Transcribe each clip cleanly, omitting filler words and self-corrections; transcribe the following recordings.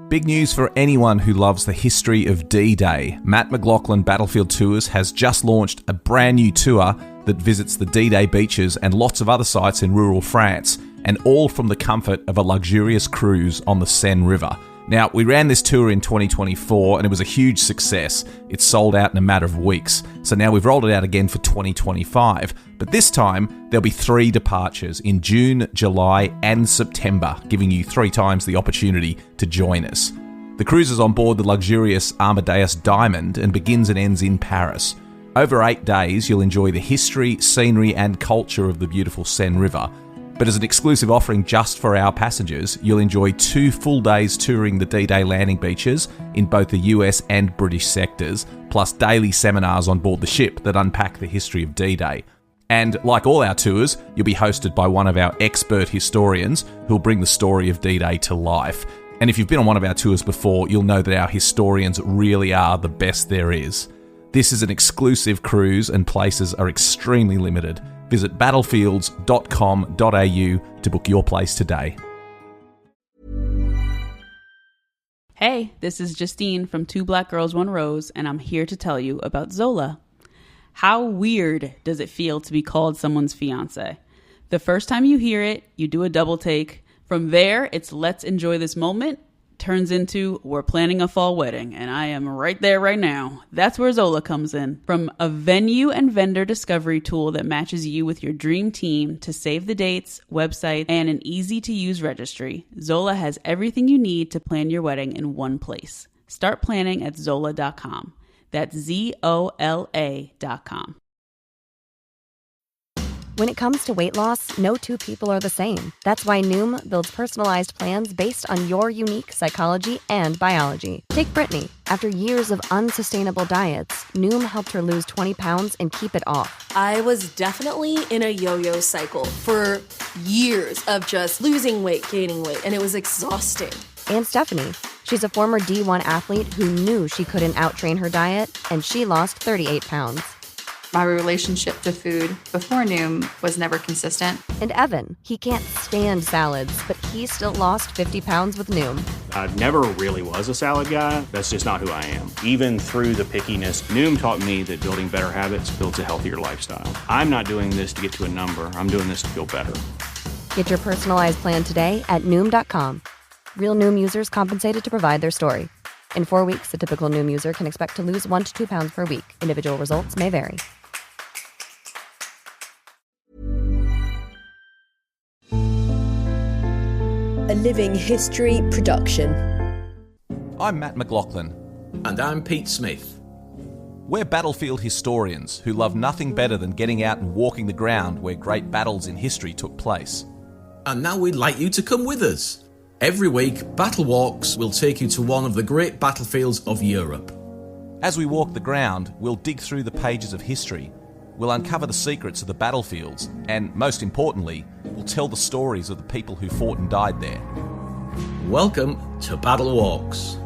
Big news for anyone who loves the history of D-Day. Matt McLachlan Battlefield Tours has just launched a brand new tour that visits the D-Day beaches and lots of other sites in rural France, and all from the comfort of a luxurious cruise on the Seine River. Now, we ran this tour in 2024 and it was a huge success. It sold out in a matter of weeks. So now we've rolled it out again for 2025. But this time, there'll be 3 departures in June, July and September, giving you 3 times the opportunity to join us. The cruise is on board the luxurious Amadeus Diamond and begins and ends in Paris. Over 8 days, you'll enjoy the history, scenery and culture of the beautiful Seine River. But as an exclusive offering just for our passengers, you'll enjoy 2 full days touring the D-Day landing beaches in both the US and British sectors, plus daily seminars on board the ship that unpack the history of D-Day. And like all our tours, you'll be hosted by one of our expert historians who'll bring the story of D-Day to life. And if you've been on one of our tours before, you'll know that our historians really are the best there is. This is an exclusive cruise and places are extremely limited. Visit battlefields.com.au to book your place today. Hey, this is Justine from Two Black Girls, One Rose, and I'm here to tell you about Zola. How weird does it feel to be called someone's fiance? The first time you hear it, you do a double take. From there, it's let's enjoy this moment, turns into we're planning a fall wedding, and I am right there right now. That's where Zola comes in. From a venue and vendor discovery tool that matches you with your dream team to save the dates, website, and an easy-to-use registry, Zola has everything you need to plan your wedding in one place. Start planning at Zola.com. That's ZOLA.com. When it comes to weight loss, no 2 people are the same. That's why Noom builds personalized plans based on your unique psychology and biology. Take Brittany. After years of unsustainable diets, Noom helped her lose 20 pounds and keep it off. I was definitely in a yo-yo cycle for years of just losing weight, gaining weight, and it was exhausting. And Stephanie. She's a former D1 athlete who knew she couldn't outtrain her diet, and she lost 38 pounds. My relationship to food before Noom was never consistent. And Evan, he can't stand salads, but he still lost 50 pounds with Noom. I never really was a salad guy. That's just not who I am. Even through the pickiness, Noom taught me that building better habits builds a healthier lifestyle. I'm not doing this to get to a number. I'm doing this to feel better. Get your personalized plan today at Noom.com. Real Noom users compensated to provide their story. In 4 weeks, the typical Noom user can expect to lose 1 to 2 pounds per week. Individual results may vary. A Living History production. I'm Matt McLachlan. And I'm Pete Smith. We're battlefield historians who love nothing better than getting out and walking the ground where great battles in history took place. And now we'd like you to come with us. Every week, BattleWalks will take you to one of the great battlefields of Europe. As we walk the ground, we'll dig through the pages of history. We'll uncover the secrets of the battlefields, and most importantly, we'll tell the stories of the people who fought and died there. Welcome to BattleWalks.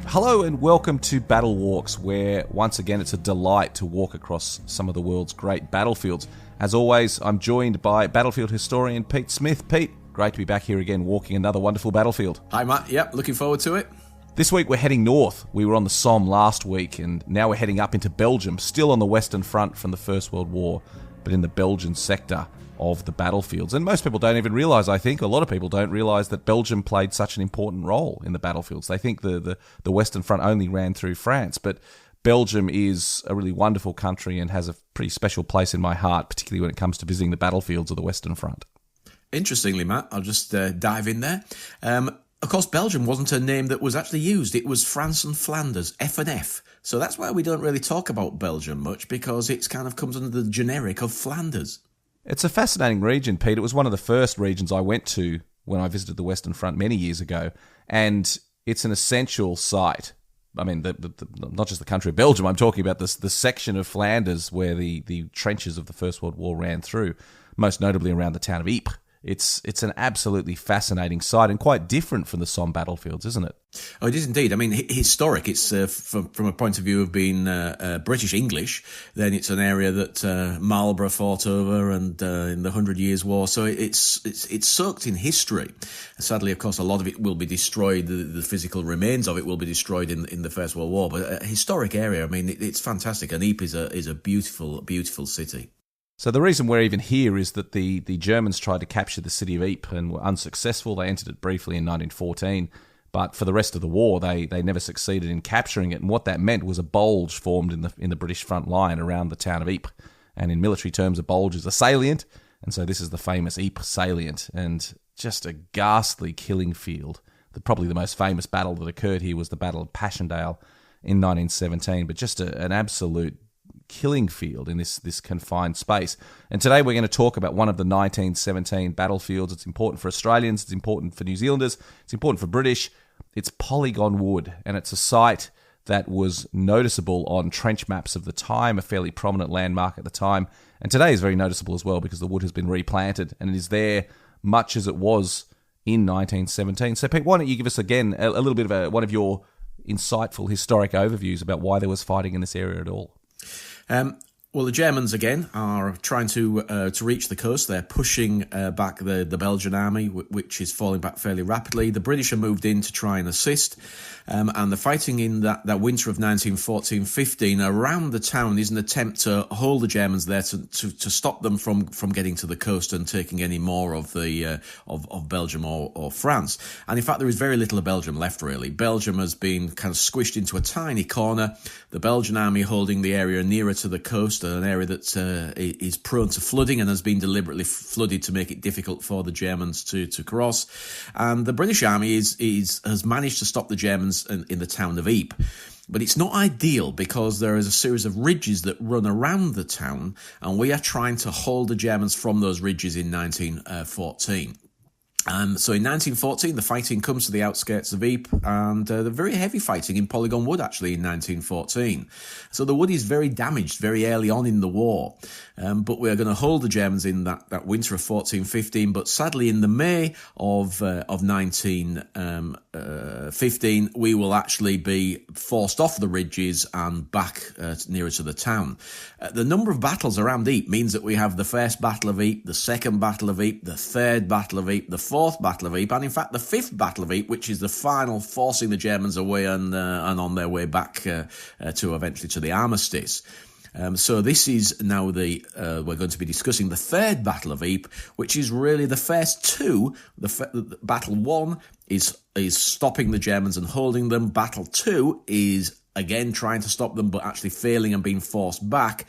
Hello and welcome to BattleWalks, where once again it's a delight to walk across some of the world's great battlefields. As always, I'm joined by battlefield historian Pete Smith. Pete, great to be back here again walking another wonderful battlefield. Hi Matt, yep, looking forward to it. This week we're heading north. We were on the Somme last week and now we're heading up into Belgium, still on the Western Front from the First World War, but in the Belgian sector of the battlefields. And most people don't even realise, I think, a lot of people don't realise that Belgium played such an important role in the battlefields. They think the Western Front only ran through France, but Belgium is a really wonderful country and has a pretty special place in my heart, particularly when it comes to visiting the battlefields of the Western Front. Interestingly, Matt, I'll just dive in there. Of course, Belgium wasn't a name that was actually used. It was France and Flanders, F&F. So that's why we don't really talk about Belgium much, because it kind of comes under the generic of Flanders. It's a fascinating region, Pete. It was one of the first regions I went to when I visited the Western Front many years ago, and it's an essential site. I mean, not just the country of Belgium, I'm talking about the section of Flanders where the trenches of the First World War ran through, most notably around the town of Ypres. it's an absolutely fascinating site and quite different from the Somme battlefields, isn't it? Oh, it is indeed. I mean, historic. It's from a point of view of being British English. Then it's an area that Marlborough fought over, and in the 100 Years' War. So it's soaked in history. Sadly, of course, a lot of it will be destroyed. The physical remains of it will be destroyed in the First World War. But a historic area. I mean, it's fantastic. And Ypres is a beautiful, beautiful city. So the reason we're even here is that the Germans tried to capture the city of Ypres and were unsuccessful. They entered it briefly in 1914. But for the rest of the war, they never succeeded in capturing it. And what that meant was a bulge formed in the British front line around the town of Ypres. And in military terms, a bulge is a salient. And so this is the famous Ypres salient. And just a ghastly killing field. Probably the most famous battle that occurred here was the Battle of Passchendaele in 1917. But just an absolute killing field in this confined space. And today we're going to talk about one of the 1917 battlefields. It's important for Australians, it's important for New Zealanders, it's important for British. It's Polygon Wood, and it's a site that was noticeable on trench maps of the time, a fairly prominent landmark at the time. And today is very noticeable as well because the wood has been replanted and it is there much as it was in 1917. So Pete, why don't you give us again a little bit of one of your insightful historic overviews about why there was fighting in this area at all? Well, the Germans, again, are trying to reach the coast. They're pushing back the Belgian army, which is falling back fairly rapidly. The British are moved in to try and assist. And the fighting in that winter of 1914-15 around the town is an attempt to hold the Germans there to stop them from getting to the coast and taking any more of the of Belgium or France. And in fact, there is very little of Belgium left, really. Belgium has been kind of squished into a tiny corner. The Belgian army holding the area nearer to the coast, an area that is prone to flooding and has been deliberately flooded to make it difficult for the Germans to cross. And the British army has managed to stop the Germans in the town of Ypres. But it's not ideal because there is a series of ridges that run around the town, and we are trying to hold the Germans from those ridges in 1914. So in 1914, the fighting comes to the outskirts of Ypres, and the very heavy fighting in Polygon Wood, actually, in 1914. So the wood is very damaged very early on in the war. But we're going to hold the Germans in that winter of 14-15. But sadly, in the May of 1915, we will actually be forced off the ridges and back nearer to the town. The number of battles around Ypres means that we have the First Battle of Ypres, the Second Battle of Ypres, the Third Battle of Ypres, the Fourth Battle of Ypres, and in fact the Fifth Battle of Ypres, which is the final, forcing the Germans away and on their way back to eventually to the armistice. So this is now we're going to be discussing the Third Battle of Ypres, which is really the first two. Battle 1 is stopping the Germans and holding them. Battle 2 is again trying to stop them, but actually failing and being forced back.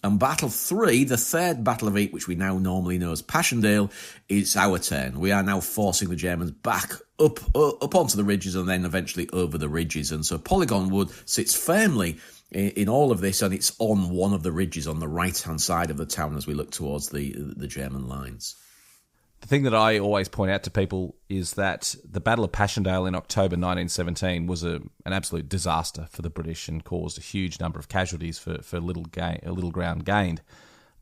And Battle 3, the Third Battle of Ypres, which we now normally know as Passchendaele, is our turn. We are now forcing the Germans back up onto the ridges and then eventually over the ridges. And so Polygon Wood sits firmly in all of this, and it's on one of the ridges on the right-hand side of the town as we look towards the German lines. The thing that I always point out to people is that the Battle of Passchendaele in October 1917 was an absolute disaster for the British and caused a huge number of casualties for little ground gained.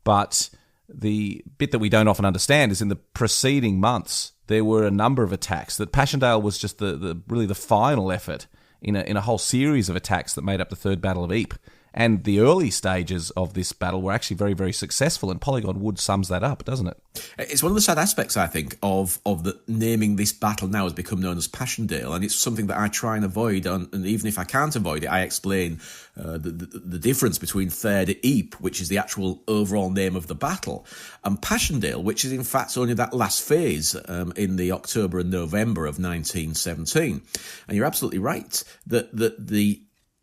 But the bit that we don't often understand is in the preceding months, there were a number of attacks. That Passchendaele was just really the final effort in a whole series of attacks that made up the Third Battle of Ypres. And the early stages of this battle were actually very, very successful, and Polygon Wood sums that up, doesn't it? It's one of the sad aspects, I think, of the naming this battle now has become known as Passchendaele, and it's something that I try and avoid, and even if I can't avoid it, I explain the difference between Third Ypres, which is the actual overall name of the battle, and Passchendaele, which is in fact only that last phase in the October and November of 1917. And you're absolutely right that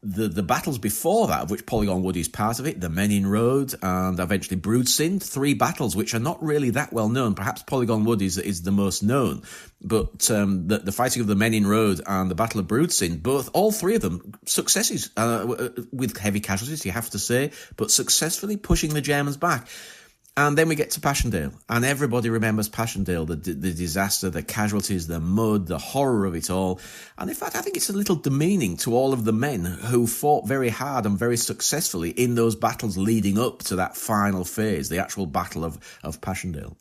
the battles before that, of which Polygon Wood is part of it, the Menin Road and eventually Broodsind, 3 battles which are not really that well known. Perhaps Polygon Wood is the most known, but the fighting of the Menin Road and the Battle of Broodsind, all 3 of them successes with heavy casualties, you have to say, but successfully pushing the Germans back. And then we get to Passchendaele, and everybody remembers Passchendaele, the disaster, the casualties, the mud, the horror of it all. And in fact, I think it's a little demeaning to all of the men who fought very hard and very successfully in those battles leading up to that final phase, the actual Battle of Passchendaele.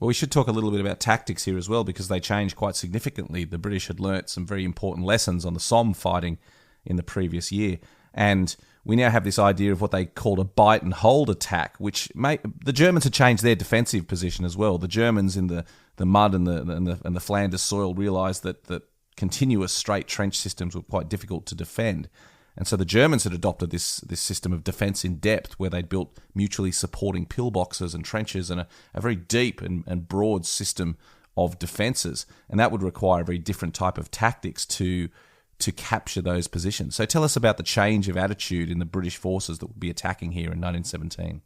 Well, we should talk a little bit about tactics here as well, because they changed quite significantly. The British had learnt some very important lessons on the Somme fighting in the previous year. And we now have this idea of what they called a bite and hold attack, which the Germans had changed their defensive position as well. The Germans in the mud and the Flanders soil realised that continuous straight trench systems were quite difficult to defend. And so the Germans had adopted this system of defence in depth, where they'd built mutually supporting pillboxes and trenches and a very deep and broad system of defences. And that would require a very different type of tactics to capture those positions. So tell us about the change of attitude in the British forces that would be attacking here in 1917.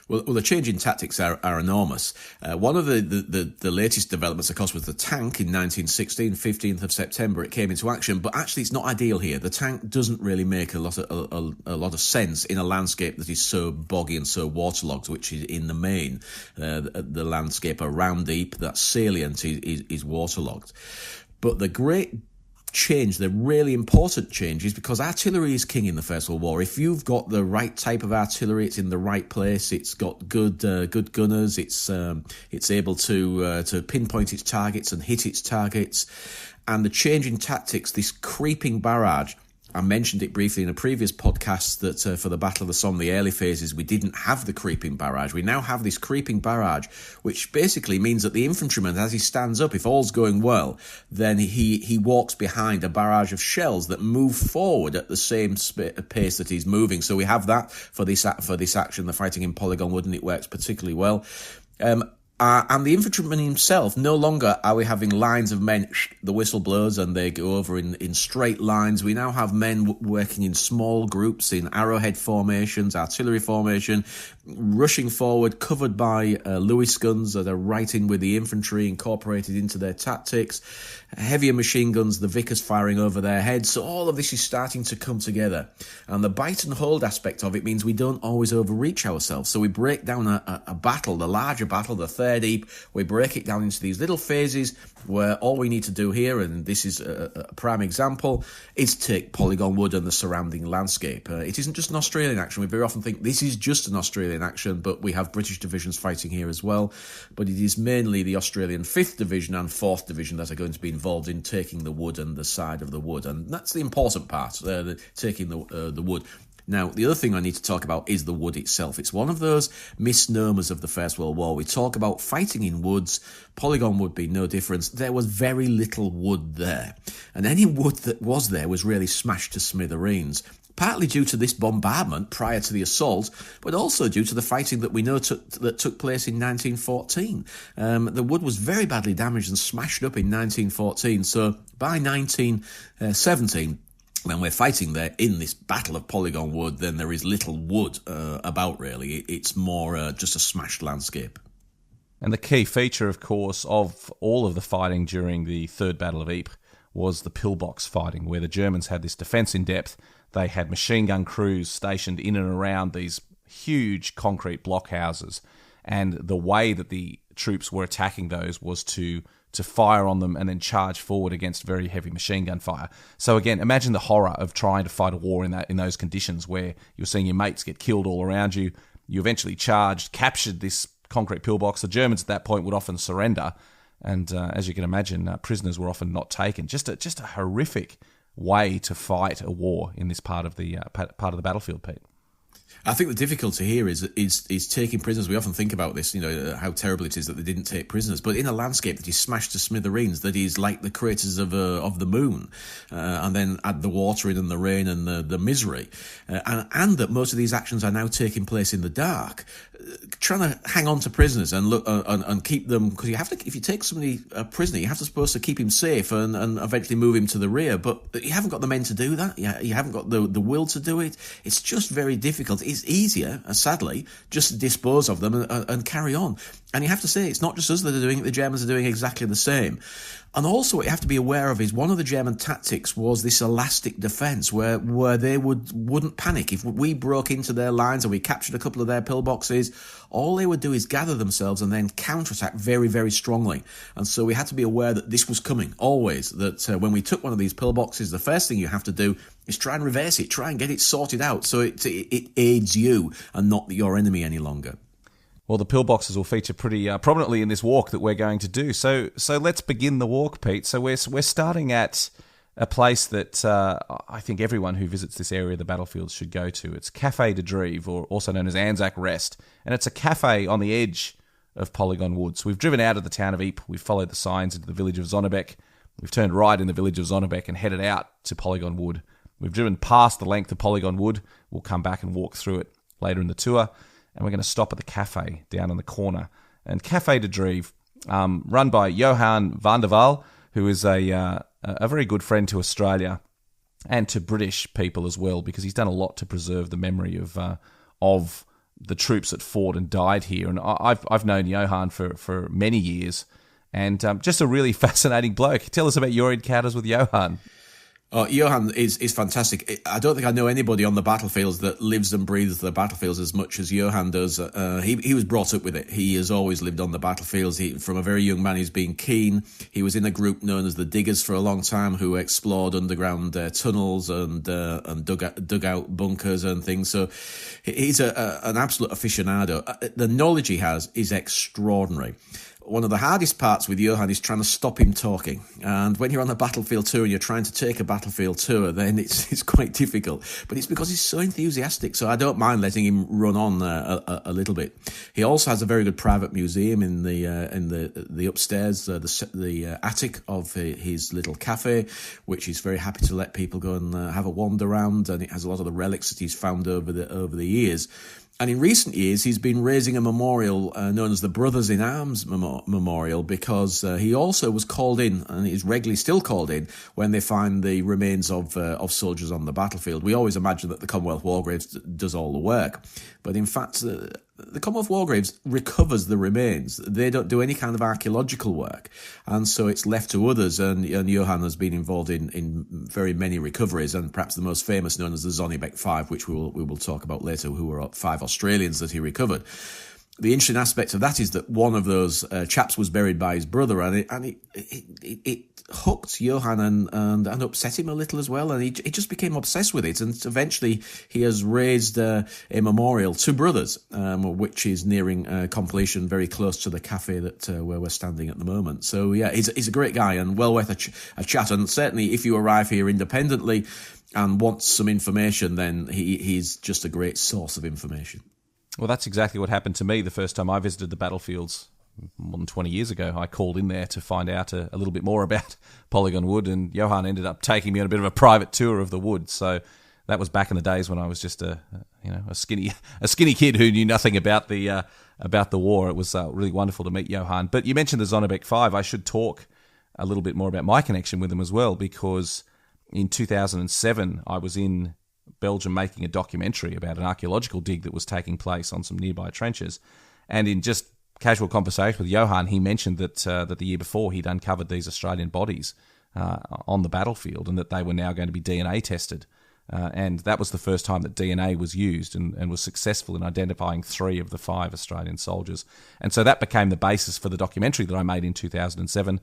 Well, the change in tactics are enormous. One of the latest developments, of course, was the tank in 1916, 15th of September. It came into action, but actually it's not ideal here. The tank doesn't really make a lot of sense in a landscape that is so boggy and so waterlogged, which is in the main. The landscape around Ypres, that salient, is waterlogged. But the great change, the really important change, is because artillery is king in the First World War. If you've got the right type of artillery, it's in the right place, it's got good gunners, it's able to pinpoint its targets and hit its targets. And the change in tactics, this creeping barrage, I mentioned it briefly in a previous podcast that for the Battle of the Somme, the early phases, we didn't have the creeping barrage. We now have this creeping barrage, which basically means that the infantryman, as he stands up, if all's going well, then he walks behind a barrage of shells that move forward at the same pace that he's moving. So we have that for this action, the fighting in Polygon Wood, and it works particularly well. And the infantryman himself, no longer are we having lines of men, the whistle blows and they go over in straight lines. We now have men working in small groups, in arrowhead formations, artillery formation, rushing forward, covered by Lewis guns that are right in with the infantry, incorporated into their tactics, heavier machine guns, the Vickers firing over their heads. So all of this is starting to come together. And the bite and hold aspect of it means we don't always overreach ourselves. So we break down a battle, the larger battle, the Third Ypres, we break it down into these little phases where all we need to do here, and this is a prime example, is take Polygon Wood and the surrounding landscape. It isn't just an Australian action. We very often think this is just an Australian action, but we have British divisions fighting here as well. But it is mainly the Australian 5th Division and 4th Division that are going to be involved in taking the wood and the side of the wood. And that's the important part, taking the wood. Now, the other thing I need to talk about is the wood itself. It's one of those misnomers of the First World War. We talk about fighting in woods. Polygon Wood being no difference. There was very little wood there. And any wood that was there was really smashed to smithereens. Partly due to this bombardment prior to the assault, but also due to the fighting that we know that took place in 1914. The wood was very badly damaged and smashed up in 1914. So by 1917, when we're fighting there in this Battle of Polygon Wood, then there is little wood about, really. It's more just a smashed landscape. And the key feature, of course, of all of the fighting during the Third Battle of Ypres was the pillbox fighting, where the Germans had this defence in depth. They had machine gun crews stationed in and around these huge concrete blockhouses. And the way that the troops were attacking those was to fire on them and then charge forward against very heavy machine gun fire. So again, imagine the horror of trying to fight a war in those conditions, where you're seeing your mates get killed all around you. You eventually charged, captured this concrete pillbox. The Germans at that point would often surrender, and as you can imagine, prisoners were often not taken. Just a horrific way to fight a war in this part of the battlefield, Pete. I think the difficulty here is taking prisoners. We often think about this, how terrible it is that they didn't take prisoners. But in a landscape that is smashed to smithereens, that is like the craters of the moon, and then add the water in and the rain and the misery, and that most of these actions are now taking place in the dark. Trying to hang on to prisoners and look and keep them, because you have to. If you take somebody a prisoner, you have to supposed to keep him safe and eventually move him to the rear. But you haven't got the men to do that. You haven't got the will to do it. It's just very difficult. It's easier, sadly, just to dispose of them and carry on. And you have to say, it's not just us that are doing it. The Germans are doing exactly the same. And also what you have to be aware of is one of the German tactics was this elastic defence where they wouldn't panic. If we broke into their lines and we captured a couple of their pillboxes, all they would do is gather themselves and then counterattack very, very strongly. And so we had to be aware that this was coming, always, that when we took one of these pillboxes, the first thing you have to do is try and reverse it, try and get it sorted out so it aids you and not your enemy any longer. Well, the pillboxes will feature pretty prominently in this walk that we're going to do. So let's begin the walk, Pete. So we're starting at a place that I think everyone who visits this area of the battlefields should go to. It's Café de Drève, or also known as Anzac Rest, and it's a cafe on the edge of Polygon Wood. So we've driven out of the town of Ypres, we've followed the signs into the village of Zonnebeck, we've turned right in the village of Zonnebeck and headed out to Polygon Wood. We've driven past the length of Polygon Wood. We'll come back and walk through it later in the tour, and we're going to stop at the cafe down on the corner. And Café de Drève, run by Johan van der Waal, who is a very good friend to Australia and to British people as well, because he's done a lot to preserve the memory of the troops that fought and died here. And I've known Johan for many years, and just a really fascinating bloke. Tell us about your encounters with Johan. Oh, Johan is fantastic. I don't think I know anybody on the battlefields that lives and breathes the battlefields as much as Johan does. He was brought up with it. He has always lived on the battlefields. From a very young man, he's been keen. He was in a group known as the Diggers for a long time, who explored underground tunnels and dug out bunkers and things. So he's an absolute aficionado. The knowledge he has is extraordinary. One of the hardest parts with Johan is trying to stop him talking. And when you're on a battlefield tour and you're trying to take a battlefield tour, then it's quite difficult. But it's because he's so enthusiastic, so I don't mind letting him run on a little bit. He also has a very good private museum in the upstairs, the attic of his little cafe, which he's very happy to let people go and have a wander around. And it has a lot of the relics that he's found over the years. And in recent years, he's been raising a memorial known as the Brothers in Arms Memorial, because he also was called in, and is regularly still called in, when they find the remains of soldiers on the battlefield. We always imagine that the Commonwealth War Graves does all the work, but in fact, the Commonwealth War Graves recovers the remains. They don't do any kind of archaeological work, and so it's left to others. And Johan has been involved in very many recoveries, and perhaps the most famous, known as the Zonnebeck 5, which we will talk about later, who were 5 Australians that he recovered. The interesting aspect of that is that one of those chaps was buried by his brother, and it hooked Johan and upset him a little as well, and he just became obsessed with it, and eventually he has raised a memorial to brothers, which is nearing completion, very close to the cafe that where we're standing at the moment. So yeah, he's a great guy and well worth a chat, and certainly if you arrive here independently and want some information, then he's just a great source of information. Well, that's exactly what happened to me the first time I visited the battlefields more than 20 years ago. I called in there to find out a little bit more about Polygon Wood, and Johan ended up taking me on a bit of a private tour of the wood. So that was back in the days when I was just a skinny kid who knew nothing about the war. It was really wonderful to meet Johan. But you mentioned the Zonnebeck 5. I should talk a little bit more about my connection with them as well, because in 2007 I was in Belgium making a documentary about an archaeological dig that was taking place on some nearby trenches. And in just casual conversation with Johan, he mentioned that the year before he'd uncovered these Australian bodies on the battlefield, and that they were now going to be DNA tested. And that was the first time that DNA was used, and was successful in identifying 3 of the 5 Australian soldiers. And so that became the basis for the documentary that I made in 2007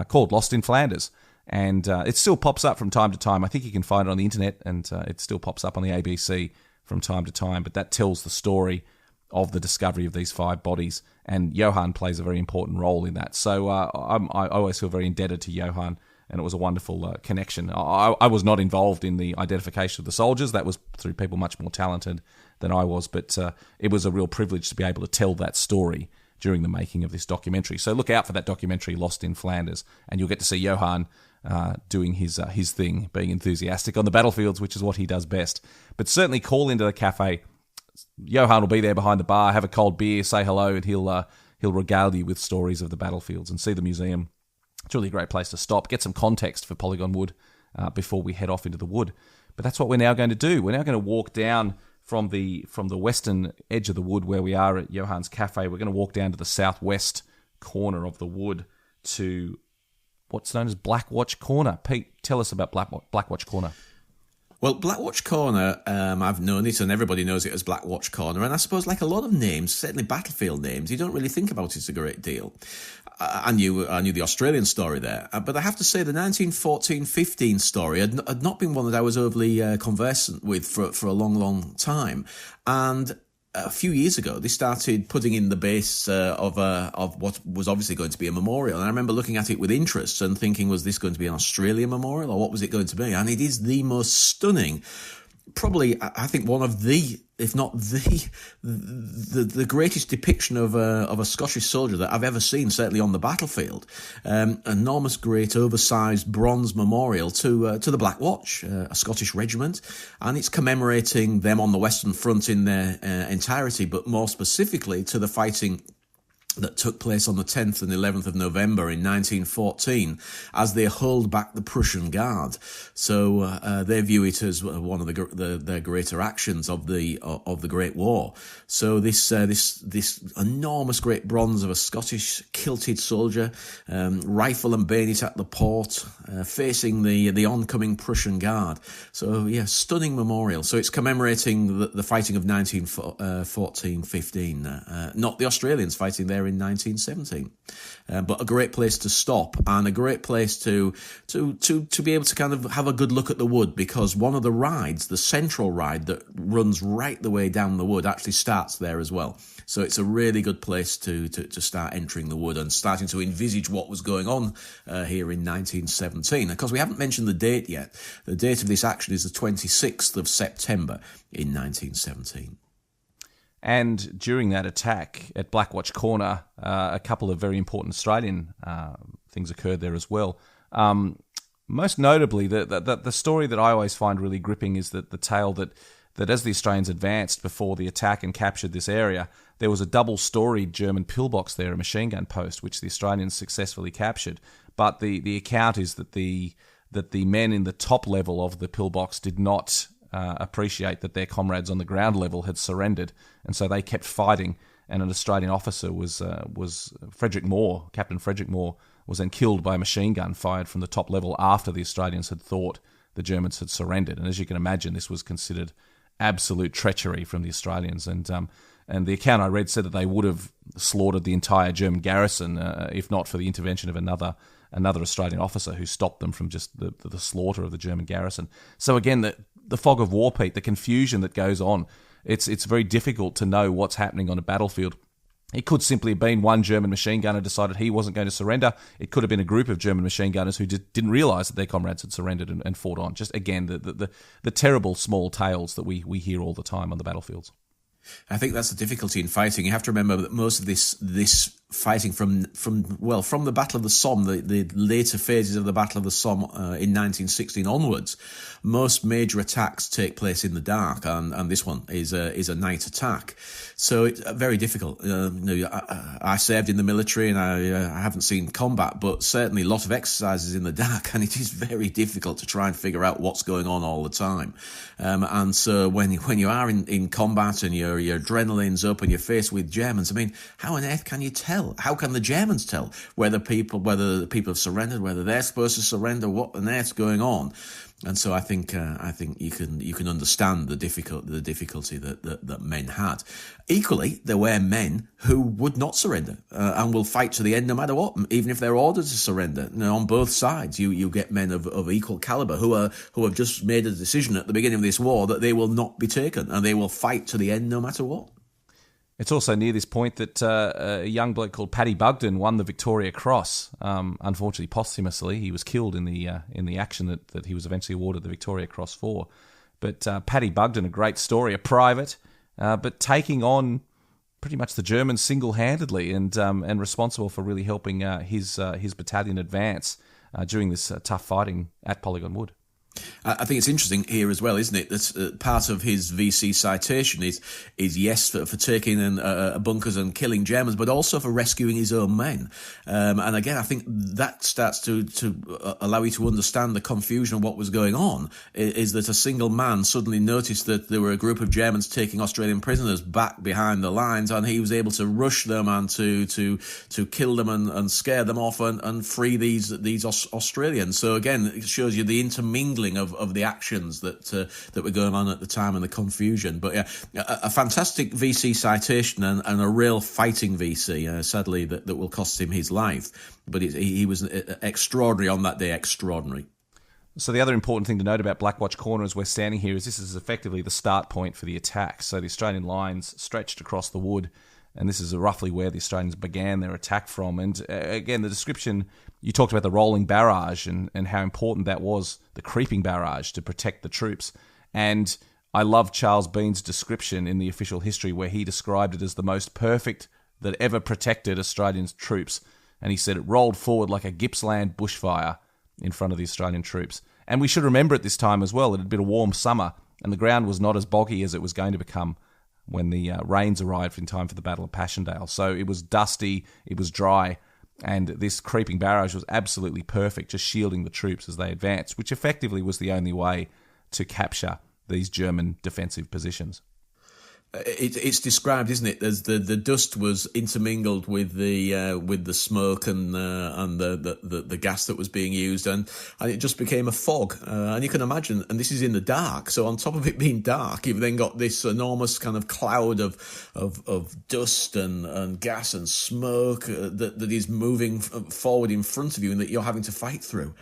called Lost in Flanders. And it still pops up from time to time. I think you can find it on the internet, and it still pops up on the ABC from time to time. But that tells the story of the discovery of these 5 bodies, and Johan plays a very important role in that. So I always feel very indebted to Johan, and it was a wonderful connection. I was not involved in the identification of the soldiers. That was through people much more talented than I was, but it was a real privilege to be able to tell that story during the making of this documentary. So look out for that documentary, Lost in Flanders, and you'll get to see Johan doing his thing, being enthusiastic on the battlefields, which is what he does best. But certainly call into the cafe. Johan will be there behind the bar, have a cold beer, say hello, and he'll regale you with stories of the battlefields and see the museum. It's really a great place to stop, get some context for Polygon Wood before we head off into the wood. But that's what we're now going to do. We're now going to walk down from the western edge of the wood where we are at Johan's Cafe. We're going to walk down to the southwest corner of the wood to what's known as Blackwatch Corner. Pete, tell us about Blackwatch Corner. Well, Blackwatch Corner, I've known it, and everybody knows it as Blackwatch Corner. And I suppose, like a lot of names, certainly battlefield names, you don't really think about it a great deal. I knew the Australian story there, but I have to say the 1914-15 story had not been one that I was overly conversant with for a long, long time. And a few years ago, they started putting in the base of what was obviously going to be a memorial. And I remember looking at it with interest and thinking, was this going to be an Australian memorial, or what was it going to be? And it is the most stunning, probably, I think, one of the, if not the greatest depiction of a Scottish soldier that I've ever seen, certainly on the battlefield. Enormous, great, oversized bronze memorial to the Black Watch, a Scottish regiment, and it's commemorating them on the Western Front in their entirety, but more specifically to the fighting that took place on the 10th and 11th of November in 1914 as they hurled back the Prussian Guard. So they view it as one of their greater actions of the Great War. So this enormous great bronze of a Scottish kilted soldier, rifle and bayonet at the port, facing the oncoming Prussian Guard. So yeah, stunning memorial. So it's commemorating the fighting of 1914-15, not the Australians fighting there in 1917, but a great place to stop and a great place to be able to kind of have a good look at the wood, because one of the rides, the central ride that runs right the way down the wood, actually starts there as well. So it's a really good place to start entering the wood and starting to envisage what was going on here in 1917. Of course, we haven't mentioned the date yet. The date of this action is the 26th of September in 1917. And during that attack at Black Watch Corner, a couple of very important Australian things occurred there as well. Most notably, the story that I always find really gripping is that the tale that as the Australians advanced before the attack and captured this area, there was a double-storied German pillbox there, a machine gun post, which the Australians successfully captured. But the account is that the men in the top level of the pillbox did not appreciate that their comrades on the ground level had surrendered, and so they kept fighting. And an Australian officer was Frederick Moore, Captain Frederick Moore, was then killed by a machine gun fired from the top level after the Australians had thought the Germans had surrendered. And as you can imagine, this was considered absolute treachery from the Australians. And the account I read said that they would have slaughtered the entire German garrison if not for the intervention of another Australian officer who stopped them from just the slaughter of the German garrison. So again, the fog of war, Pete, the confusion that goes on, it's very difficult to know what's happening on a battlefield. It could simply have been one German machine gunner decided he wasn't going to surrender. It could have been a group of German machine gunners who just didn't realise that their comrades had surrendered and fought on. Just, again, the terrible small tales that we hear all the time on the battlefields. I think that's the difficulty in fighting. You have to remember that most of this fighting from the Battle of the Somme, the later phases of the Battle of the Somme in 1916 onwards, most major attacks take place in the dark, and this one is a night attack. So it's very difficult. I served in the military, and I haven't seen combat, but certainly a lot of exercises in the dark, and it is very difficult to try and figure out what's going on all the time. And so when you are in combat and your adrenaline's up and you're faced with Germans, I mean, how on earth can you tell? How can the Germans tell whether the people have surrendered, whether they're supposed to surrender, what on earth's going on? And so I think you can understand the difficulty that men had. Equally, there were men who would not surrender and will fight to the end no matter what, even if they're ordered to surrender. Now, on both sides, you get men of equal caliber who have just made a decision at the beginning of this war that they will not be taken and they will fight to the end no matter what. It's also near this point that a young bloke called Paddy Bugden won the Victoria Cross. Unfortunately, posthumously, he was killed in the action that he was eventually awarded the Victoria Cross for. But Paddy Bugden, a great story, a private, but taking on pretty much the Germans single-handedly and responsible for really helping his battalion advance during this tough fighting at Polygon Wood. I think it's interesting here as well, isn't it, that part of his VC citation is yes, for taking in bunkers and killing Germans, but also for rescuing his own men. And again, I think that starts to allow you to understand the confusion of what was going on, is that a single man suddenly noticed that there were a group of Germans taking Australian prisoners back behind the lines, and he was able to rush them and to kill them and scare them off and free these Australians. So again, it shows you the intermingling of the actions that were going on at the time and the confusion. But yeah, a fantastic VC citation and a real fighting VC, sadly, that will cost him his life. But he was extraordinary on that day, extraordinary. So the other important thing to note about Black Watch Corner as we're standing here is this is effectively the start point for the attack. So the Australian lines stretched across the wood, and this is roughly where the Australians began their attack from. And again, the description, you talked about the rolling barrage and how important that was, the creeping barrage to protect the troops. And I love Charles Bean's description in the official history where he described it as the most perfect that ever protected Australian troops. And he said it rolled forward like a Gippsland bushfire in front of the Australian troops. And we should remember at this time as well, it had been a warm summer and the ground was not as boggy as it was going to become when the rains arrived in time for the Battle of Passchendaele. So it was dusty, it was dry, and this creeping barrage was absolutely perfect, just shielding the troops as they advanced, which effectively was the only way to capture these German defensive positions. It's described, isn't it? As the dust was intermingled with the smoke and the gas that was being used, and it just became a fog. And you can imagine, and this is in the dark. So on top of it being dark, you've then got this enormous kind of cloud of dust and gas and smoke that is moving forward in front of you, and that you're having to fight through.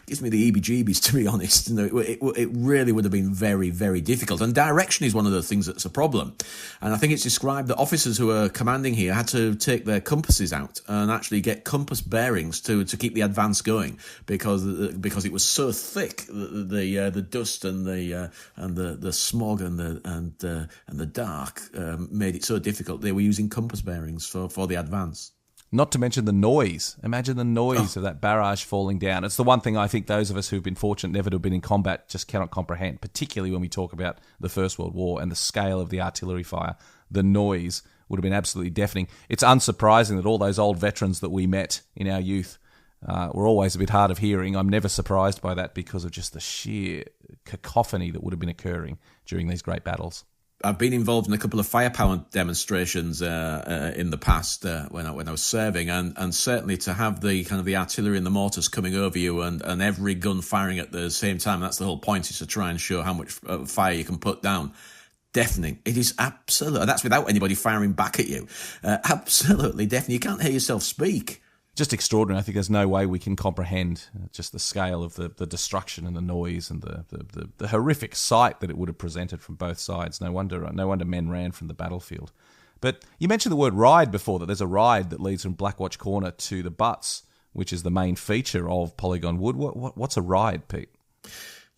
Gives me the heebie-jeebies, to be honest. It really would have been very, very difficult. And direction is one of the things that's a problem. And I think it's described that officers who are commanding here had to take their compasses out and actually get compass bearings to keep the advance going because it was so thick. The dust and the smog and the dark made it so difficult. They were using compass bearings for the advance. Not to mention the noise. Imagine the noise of that barrage falling down. It's the one thing I think those of us who've been fortunate never to have been in combat just cannot comprehend, particularly when we talk about the First World War and the scale of the artillery fire. The noise would have been absolutely deafening. It's unsurprising that all those old veterans that we met in our youth were always a bit hard of hearing. I'm never surprised by that because of just the sheer cacophony that would have been occurring during these great battles. I've been involved in a couple of firepower demonstrations in the past when I was serving, and certainly to have the kind of the artillery and the mortars coming over you and every gun firing at the same time. That's the whole point, is to try and show how much fire you can put down. Deafening. It is absolutely, and that's without anybody firing back at you. Absolutely deafening. You can't hear yourself speak. Just extraordinary. I think there's no way we can comprehend just the scale of the destruction and the noise and the horrific sight that it would have presented from both sides. No wonder men ran from the battlefield. But you mentioned the word ride before, that there's a ride that leads from Black Watch Corner to the Butts, which is the main feature of Polygon Wood. What's a ride, Pete?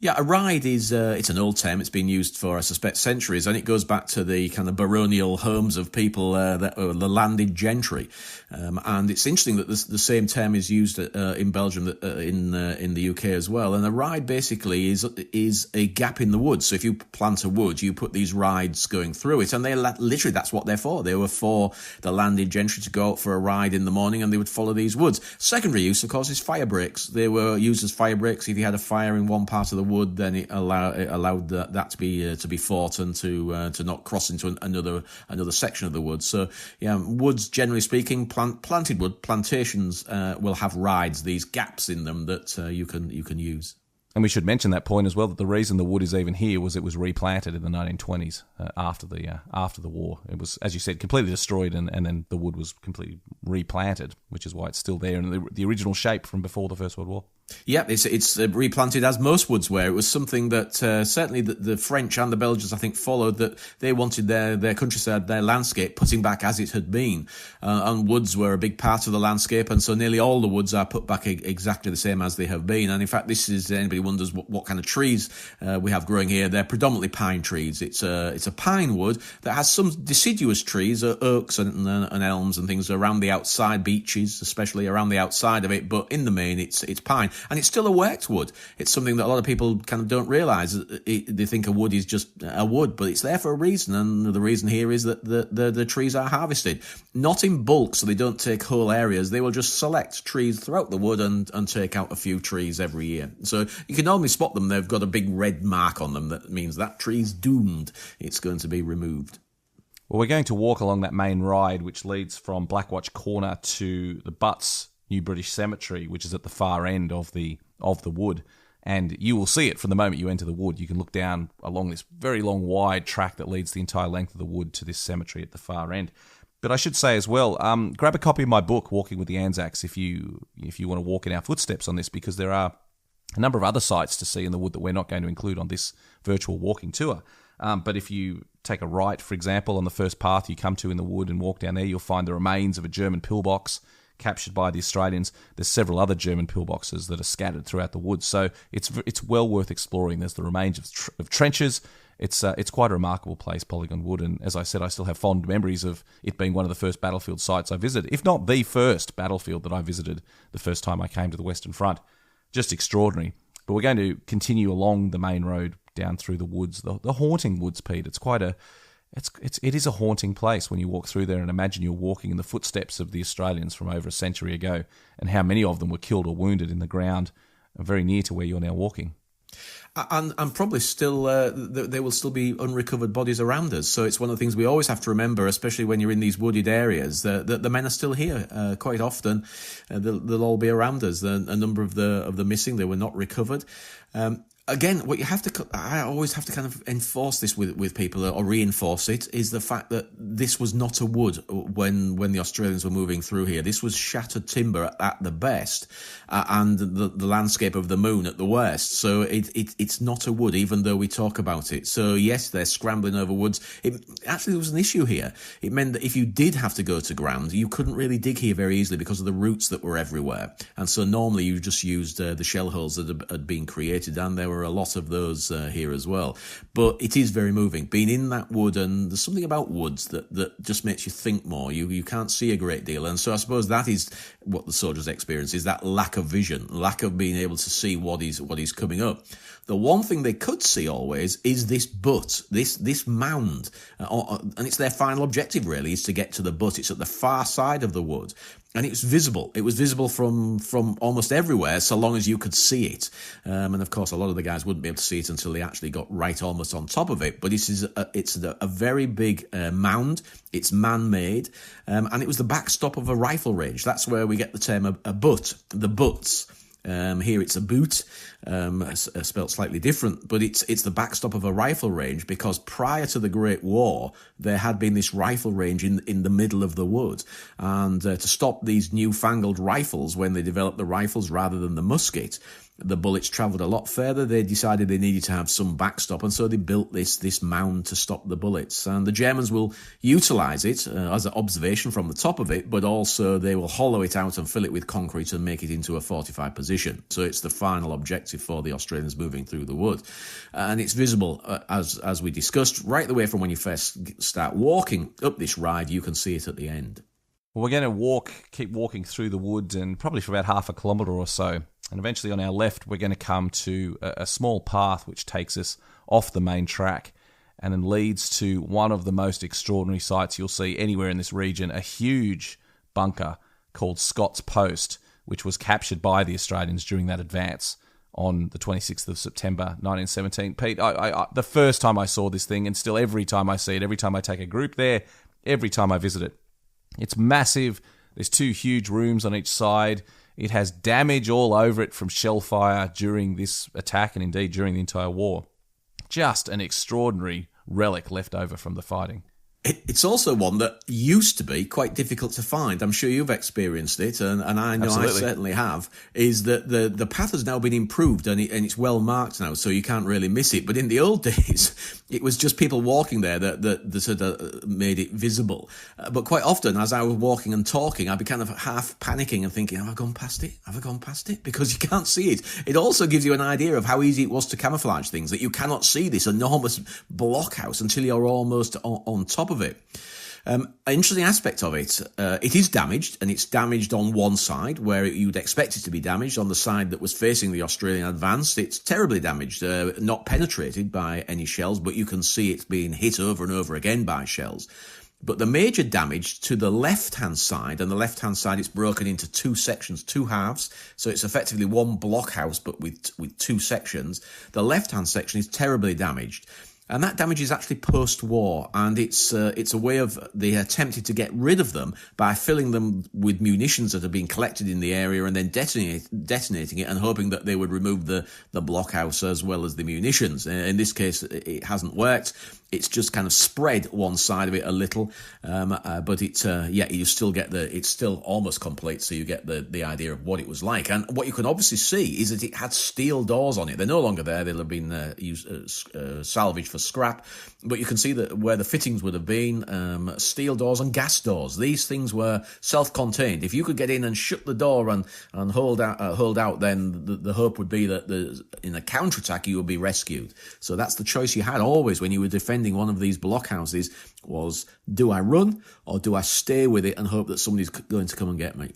Yeah, a ride is it's an old term. It's been used for, I suspect, centuries, and it goes back to the kind of baronial homes of people that were the landed gentry. And it's interesting that the same term is used in Belgium, in the UK as well. And a ride basically is a gap in the wood. So if you plant a wood, you put these rides going through it, and they literally, that's what they're for. They were for the landed gentry to go out for a ride in the morning, and they would follow these woods. Secondary use, of course, is fire breaks. They were used as fire breaks. If you had a fire in one part of the wood, then it allowed that to be fought and to not cross into another section of the wood. So yeah, woods, generally speaking, planted wood plantations will have rides, these gaps in them that you can use. And we should mention that point as well, that the reason the wood is even here was it was replanted in the 1920s after the war. It was, as you said, completely destroyed, and then the wood was completely replanted, which is why it's still there in the original shape from before the First World War. Yeah, it's replanted as most woods were. It was something that certainly the French and the Belgians, I think, followed, that they wanted their countryside, their landscape, putting back as it had been. And woods were a big part of the landscape, and so nearly all the woods are put back exactly the same as they have been. And in fact, this is, anybody wonders what kind of trees we have growing here, they're predominantly pine trees. It's a pine wood that has some deciduous trees, oaks and elms and things around the outside, beeches especially around the outside of it, but in the main it's pine. And it's still a worked wood. It's something that a lot of people kind of don't realise. They think a wood is just a wood, but it's there for a reason, and the reason here is that the trees are harvested. Not in bulk, so they don't take whole areas. They will just select trees throughout the wood and take out a few trees every year. So you can normally spot them. They've got a big red mark on them. That means that tree's doomed. It's going to be removed. Well, we're going to walk along that main ride, which leads from Black Watch Corner to the Butts New British Cemetery, which is at the far end of the wood. And you will see it from the moment you enter the wood. You can look down along this very long, wide track that leads the entire length of the wood to this cemetery at the far end. But I should say as well, grab a copy of my book, Walking with the Anzacs, if you want to walk in our footsteps on this, because there are a number of other sites to see in the wood that we're not going to include on this virtual walking tour. But if you take a right, for example, on the first path you come to in the wood and walk down there, you'll find the remains of a German pillbox captured by the Australians. There's several other German pillboxes that are scattered throughout the woods, so it's well worth exploring. There's the remains of trenches. It's quite a remarkable place, Polygon Wood, and as I said, I still have fond memories of it being one of the first battlefield sites I visited, if not the first battlefield that I visited the first time I came to the Western Front. Just extraordinary. But we're going to continue along the main road down through the woods, the haunting woods, Pete. It is a haunting place when you walk through there and imagine you're walking in the footsteps of the Australians from over a century ago, and how many of them were killed or wounded in the ground very near to where you're now walking. And probably still, there will still be unrecovered bodies around us. So it's one of the things we always have to remember, especially when you're in these wooded areas, that the men are still here. Quite often, they'll all be around us. A number of the missing, they were not recovered. Again, what I always have to kind of enforce this with people, or reinforce it, is the fact that this was not a wood when the Australians were moving through here. This was shattered timber at the best, and the landscape of the moon at the worst. So it's not a wood, even though we talk about it. So yes, they're scrambling over woods. Actually, there was an issue here. It meant that if you did have to go to ground, you couldn't really dig here very easily because of the roots that were everywhere. And so normally you just used the shell holes that had been created, and there were a lot of those here as well. But it is very moving. Being in that wood, and there's something about woods that just makes you think more. You can't see a great deal. And so I suppose that is what the soldiers experience, is that lack of vision, lack of being able to see what is coming up. The one thing they could see always is this butt, this mound. And it's their final objective, really, is to get to the butt. It's at the far side of the wood. And it was visible. It was visible from almost everywhere, so long as you could see it. And of course, a lot of the guys wouldn't be able to see it until they actually got right almost on top of it. But it's a very big mound. It's man-made. And it was the backstop of a rifle range. That's where we get the term a butt, the butts. Here it's a boot, spelt slightly different, but it's the backstop of a rifle range, because prior to the Great War, there had been this rifle range in the middle of the wood. And to stop these newfangled rifles, when they developed the rifles rather than the musket, the bullets travelled a lot further. They decided they needed to have some backstop, and so they built this mound to stop the bullets. And the Germans will utilise it as an observation from the top of it, but also they will hollow it out and fill it with concrete and make it into a fortified position. So it's the final objective for the Australians moving through the wood. And it's visible, as we discussed, right the way from when you first start walking up this ride. You can see it at the end. Well, we're going to keep walking through the woods, and probably for about half a kilometre or so. And eventually on our left, we're going to come to a small path which takes us off the main track and then leads to one of the most extraordinary sights you'll see anywhere in this region, a huge bunker called Scott's Post, which was captured by the Australians during that advance on the 26th of September 1917. Pete, I the first time I saw this thing, and still every time I see it, every time I take a group there, every time I visit it, it's massive. There's two huge rooms on each side. It has damage all over it from shell fire during this attack, and indeed during the entire war. Just an extraordinary relic left over from the fighting. It's also one that used to be quite difficult to find. I'm sure you've experienced it, and I know Absolutely. I certainly have, is that the path has now been improved, and it's well marked now, so you can't really miss it. But in the old days, it was just people walking there that sort of made it visible. But quite often, as I was walking and talking, I'd be kind of half panicking and thinking, have I gone past it? Have I gone past it? Because you can't see it. It also gives you an idea of how easy it was to camouflage things, that you cannot see this enormous blockhouse until you're almost on top of it. An interesting aspect of it, it is damaged, and it's damaged on one side where you'd expect it to be damaged. On the side that was facing the Australian advance, it's terribly damaged, not penetrated by any shells, but you can see it being hit over and over again by shells. But the major damage to the left-hand side, and the left-hand side it's broken into two sections, two halves, so it's effectively one blockhouse but with two sections. The left-hand section is terribly damaged. And that damage is actually post-war, and it's a way of they attempted to get rid of them by filling them with munitions that had been collected in the area and then detonating it and hoping that they would remove the blockhouse as well as the munitions. In this case, it hasn't worked. It's just kind of spread one side of it a little, but you still get it's still almost complete, so you get the idea of what it was like. And what you can obviously see is that it had steel doors on it. They're no longer there. They'll have been salvaged for scrap, but you can see that where the fittings would have been, steel doors and gas doors. These things were self-contained. If you could get in and shut the door and hold out, then the hope would be that in a counterattack you would be rescued. So that's the choice you had always when you were defending one of these blockhouses, was do I run or do I stay with it and hope that somebody's going to come and get me?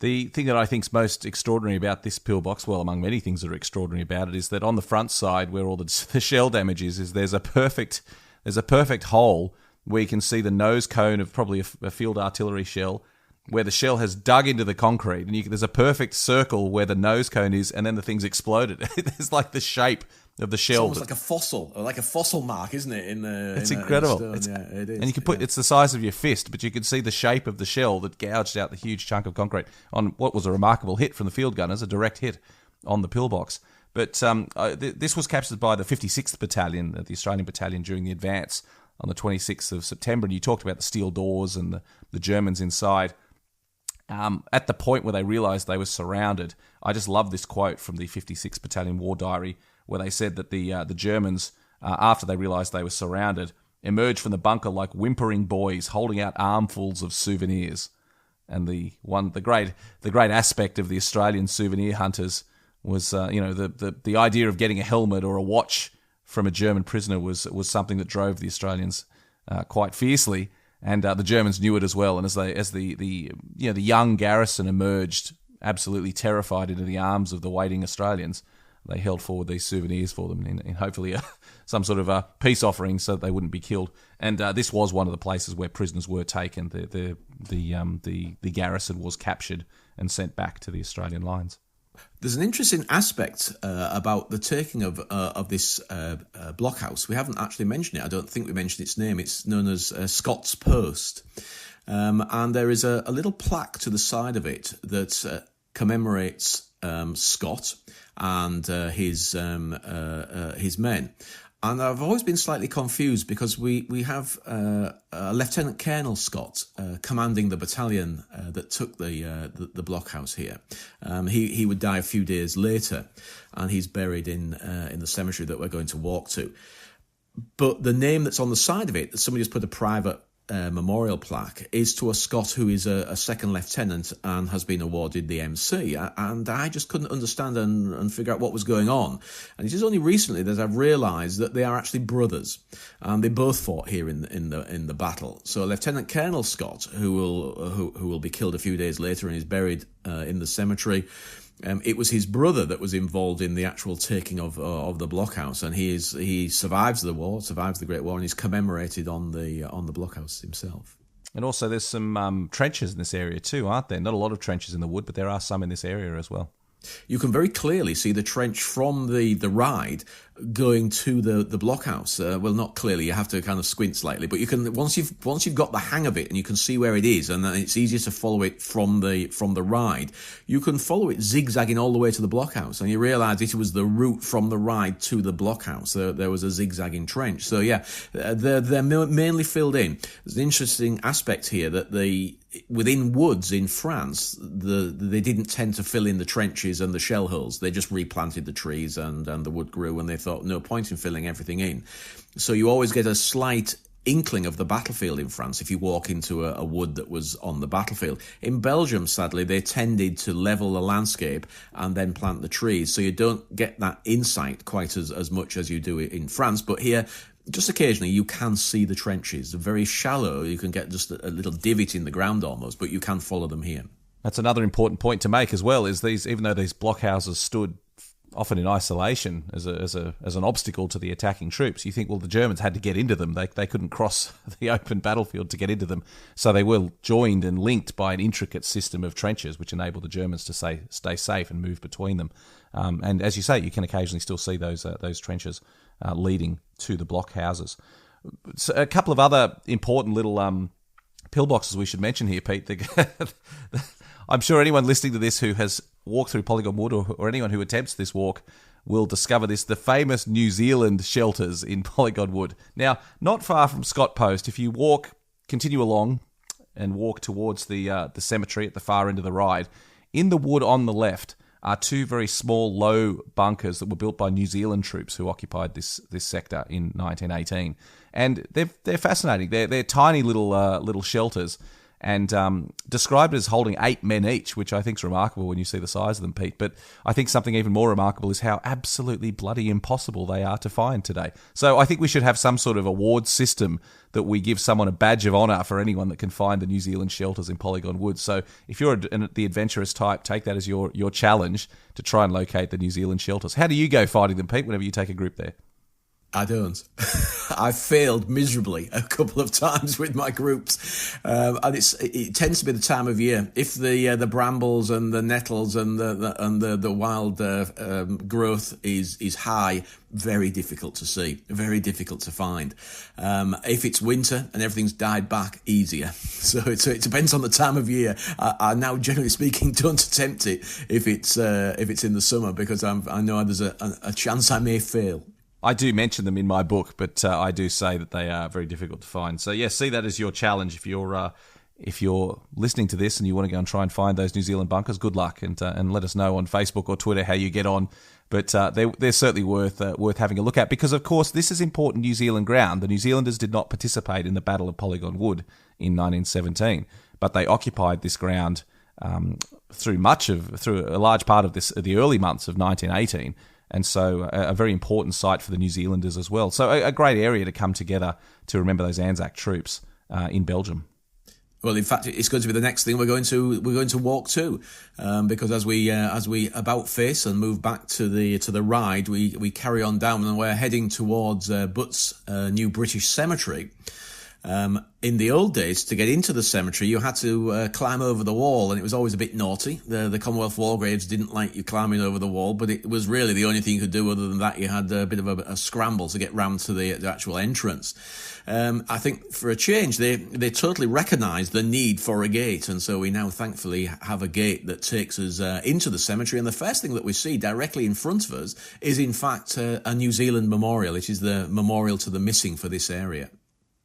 The thing that I think is most extraordinary about this pillbox, well, among many things that are extraordinary about it, is that on the front side, where all the shell damage is there's a perfect hole where you can see the nose cone of probably a field artillery shell, where the shell has dug into the concrete, and there's a perfect circle where the nose cone is, and then the thing's exploded. There's like the shape of the shell. It's almost like a fossil mark, isn't it? It's incredible. It is. And you can put it's the size of your fist, but you can see the shape of the shell that gouged out the huge chunk of concrete on what was a remarkable hit from the field gunners, a direct hit on the pillbox. But this was captured by the 56th Battalion, the Australian Battalion, during the advance on the 26th of September. And you talked about the steel doors and the Germans inside. At the point where they realised they were surrounded, I just love this quote from the 56th Battalion War Diary, where they said that the Germans, after they realised they were surrounded, emerged from the bunker like whimpering boys, holding out armfuls of souvenirs. And the great aspect of the Australian souvenir hunters was, the idea of getting a helmet or a watch from a German prisoner was something that drove the Australians quite fiercely. And the Germans knew it as well. And as the young garrison emerged, absolutely terrified, into the arms of the waiting Australians, they held forward these souvenirs for them in hopefully some sort of a peace offering so that they wouldn't be killed. And this was one of the places where prisoners were taken. The garrison was captured and sent back to the Australian lines. There's an interesting aspect about the taking of this blockhouse. We haven't actually mentioned it. I don't think we mentioned its name. It's known as Scott's Post. And there is a little plaque to the side of it that commemorates Scott and his men. And I've always been slightly confused because we have Lieutenant Colonel Scott commanding the battalion that took the blockhouse here. He would die a few days later, and he's buried in the cemetery that we're going to walk to. But the name that's on the side of it, somebody has put a private memorial plaque, is to a Scot who is a second lieutenant and has been awarded the MC. And I just couldn't understand and figure out what was going on. And it is only recently that I've realised that they are actually brothers, and they both fought here in the battle. So Lieutenant Colonel Scott, who will be killed a few days later and is buried in the cemetery. It was his brother that was involved in the actual taking of the blockhouse, and he survives the war, survives the Great War, and he's commemorated on the blockhouse himself. And also, there's some trenches in this area too, aren't there? Not a lot of trenches in the wood, but there are some in this area as well. You can very clearly see the trench from the ride going to the blockhouse. Well, not clearly. You have to kind of squint slightly, but you can once you've got the hang of it and you can see where it is, and it's easier to follow it from the ride. You can follow it zigzagging all the way to the blockhouse, and you realise it was the route from the ride to the blockhouse. There was a zigzagging trench. So yeah, they're mainly filled in. There's an interesting aspect here that within woods in France, they didn't tend to fill in the trenches and the shell holes. They just replanted the trees and the wood grew, and they thought no point in filling everything in. So you always get a slight inkling of the battlefield in France if you walk into a wood that was on the battlefield. In Belgium, sadly, they tended to level the landscape and then plant the trees, so you don't get that insight quite as much as you do in France. But here, just occasionally, you can see the trenches. They're very shallow. You can get just a little divot in the ground almost, but you can follow them here. That's another important point to make as well, is even though these blockhouses stood often in isolation as an obstacle to the attacking troops. You think, well, the Germans had to get into them. They couldn't cross the open battlefield to get into them. So they were joined and linked by an intricate system of trenches, which enabled the Germans to stay safe and move between them. And as you say, you can occasionally still see those trenches leading to the blockhouses. So a couple of other important little pillboxes we should mention here, Pete. I'm sure anyone listening to this who has walked through Polygon Wood or anyone who attempts this walk will discover this, the famous New Zealand shelters in Polygon Wood. Now, not far from Scott Post, if you continue along and walk towards the cemetery at the far end of the ride, in the wood on the left are two very small, low bunkers that were built by New Zealand troops who occupied this sector in 1918. And they're fascinating. They're tiny little shelters, and described as holding 8 men each, which I think is remarkable when you see the size of them, Pete. But I think something even more remarkable is how absolutely bloody impossible they are to find today. So I think we should have some sort of award system that we give someone a badge of honour for anyone that can find the New Zealand shelters in Polygon Wood. So if you're the adventurous type, take that as your challenge to try and locate the New Zealand shelters. How do you go finding them, Pete, whenever you take a group there? I don't. I've failed miserably a couple of times with my groups, and it tends to be the time of year. If the brambles and the nettles and the wild growth is high, very difficult to see, very difficult to find. If it's winter and everything's died back, easier. So it depends on the time of year. I now, generally speaking, don't attempt it if it's in the summer, because I know there's a chance I may fail. I do mention them in my book, but I do say that they are very difficult to find. So, yeah, see that as your challenge. If you're listening to this and you want to go and try and find those New Zealand bunkers, good luck, and let us know on Facebook or Twitter how you get on. But they're certainly worth having a look at, because, of course, this is important New Zealand ground. The New Zealanders did not participate in the Battle of Polygon Wood in 1917, but they occupied this ground through a large part of the early months of 1918. And so a very important site for the New Zealanders as well. So a great area to come together to remember those Anzac troops in Belgium. Well, in fact, it's going to be the next thing we're going to walk to, because as we about face and move back to the ride, we carry on down and we're heading towards Butt's new British cemetery. In the old days, to get into the cemetery, you had to climb over the wall, and it was always a bit naughty. The Commonwealth War Graves didn't like you climbing over the wall, but it was really the only thing you could do. Other than that, you had a bit of a scramble to get round to the actual entrance. I think for a change, they totally recognised the need for a gate, and so we now thankfully have a gate that takes us into the cemetery. And the first thing that we see directly in front of us is, in fact, a New Zealand memorial. It is the memorial to the missing for this area.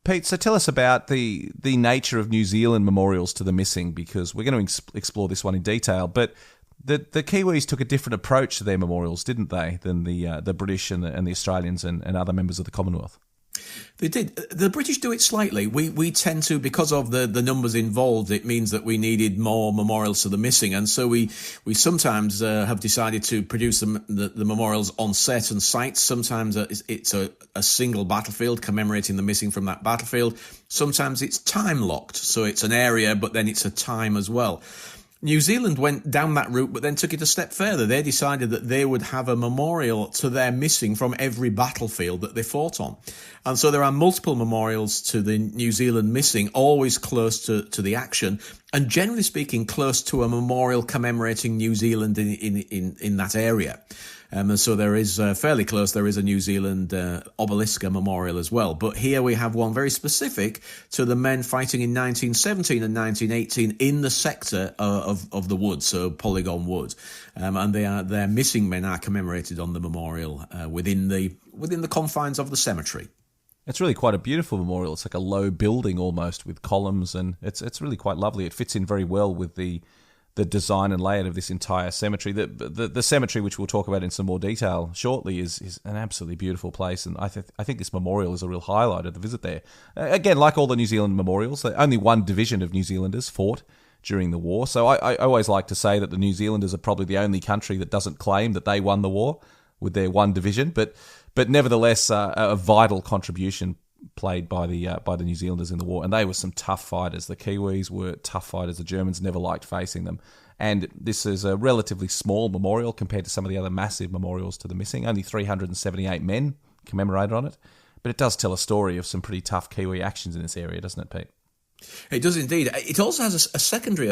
Pete, so tell us about the nature of New Zealand memorials to the missing, because we're going to explore this one in detail. But the Kiwis took a different approach to their memorials, didn't they, than the British and the Australians and other members of the Commonwealth? They did. The British do it slightly. We tend to, because of the numbers involved, it means that we needed more memorials to the missing. And so we sometimes have decided to produce the memorials on set and sites. Sometimes it's a single battlefield commemorating the missing from that battlefield. Sometimes it's time locked. So it's an area, but then it's a time as well. New Zealand went down that route, but then took it a step further. They decided that they would have a memorial to their missing from every battlefield that they fought on. And so there are multiple memorials to the New Zealand missing, always close to the action, and generally speaking, close to a memorial commemorating New Zealand in that area. And so there is fairly close. There is a New Zealand obelisk memorial as well. But here we have one very specific to the men fighting in 1917 and 1918 in the sector of the wood, so Polygon Wood. And their missing men are commemorated on the memorial within the confines of the cemetery. It's really quite a beautiful memorial. It's like a low building almost with columns, and it's really quite lovely. It fits in very well with the design and layout of this entire cemetery. The cemetery, which we'll talk about in some more detail shortly, is an absolutely beautiful place, and I think this memorial is a real highlight of the visit there. Again, like all the New Zealand memorials, only one division of New Zealanders fought during the war, so I always like to say that the New Zealanders are probably the only country that doesn't claim that they won the war with their one division, but nevertheless a vital contribution played by the New Zealanders in the war, and they were some tough fighters. The Kiwis were tough fighters. The Germans never liked facing them. And this is a relatively small memorial compared to some of the other massive memorials to the missing. Only 378 men commemorated on it. But it does tell a story of some pretty tough Kiwi actions in this area, doesn't it, Pete? It does indeed. It also has a secondary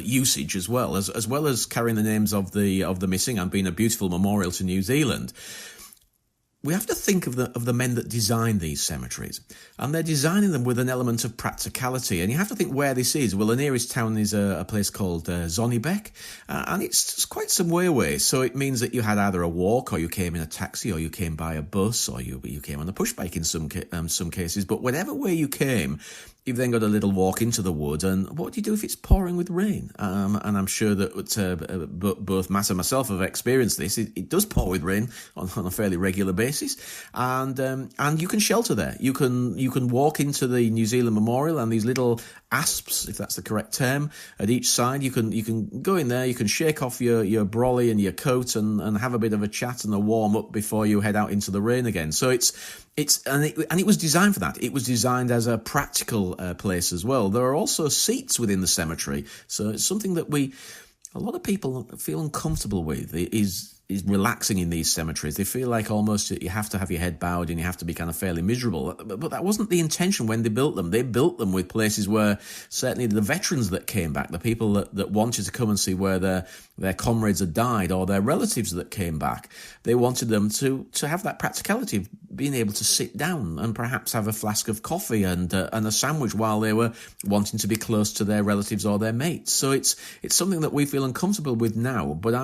usage as well as carrying the names of the missing and being a beautiful memorial to New Zealand. We have to think of the men that design these cemeteries, and they're designing them with an element of practicality. And you have to think where this is. Well, the nearest town is a place called Zonnebeck, and it's quite some way away. So it means that you had either a walk, or you came in a taxi, or you came by a bus, or you came on a push bike in some cases. But whatever way you came, you've then got a little walk into the wood, and what do you do if it's pouring with rain? And I'm sure that both Matt and myself have experienced this. It does pour with rain on a fairly regular basis, and you can shelter there. You can walk into the New Zealand Memorial, and these little asps, if that's the correct term, at each side. You can go in there. You can shake off your brolly and your coat and have a bit of a chat and a warm up before you head out into the rain again. So it was designed for that. It was designed as a practical place as well. There are also seats within the cemetery, so it's something that a lot of people feel uncomfortable with. Is relaxing in these cemeteries. They feel like almost you have to have your head bowed and you have to be kind of fairly miserable. But that wasn't the intention when they built them. They built them with places where certainly the veterans that came back, the people that wanted to come and see where their comrades had died, or their relatives that came back, they wanted them to have that practicality of being able to sit down and perhaps have a flask of coffee and a sandwich while they were wanting to be close to their relatives or their mates. So it's something that we feel uncomfortable with now, but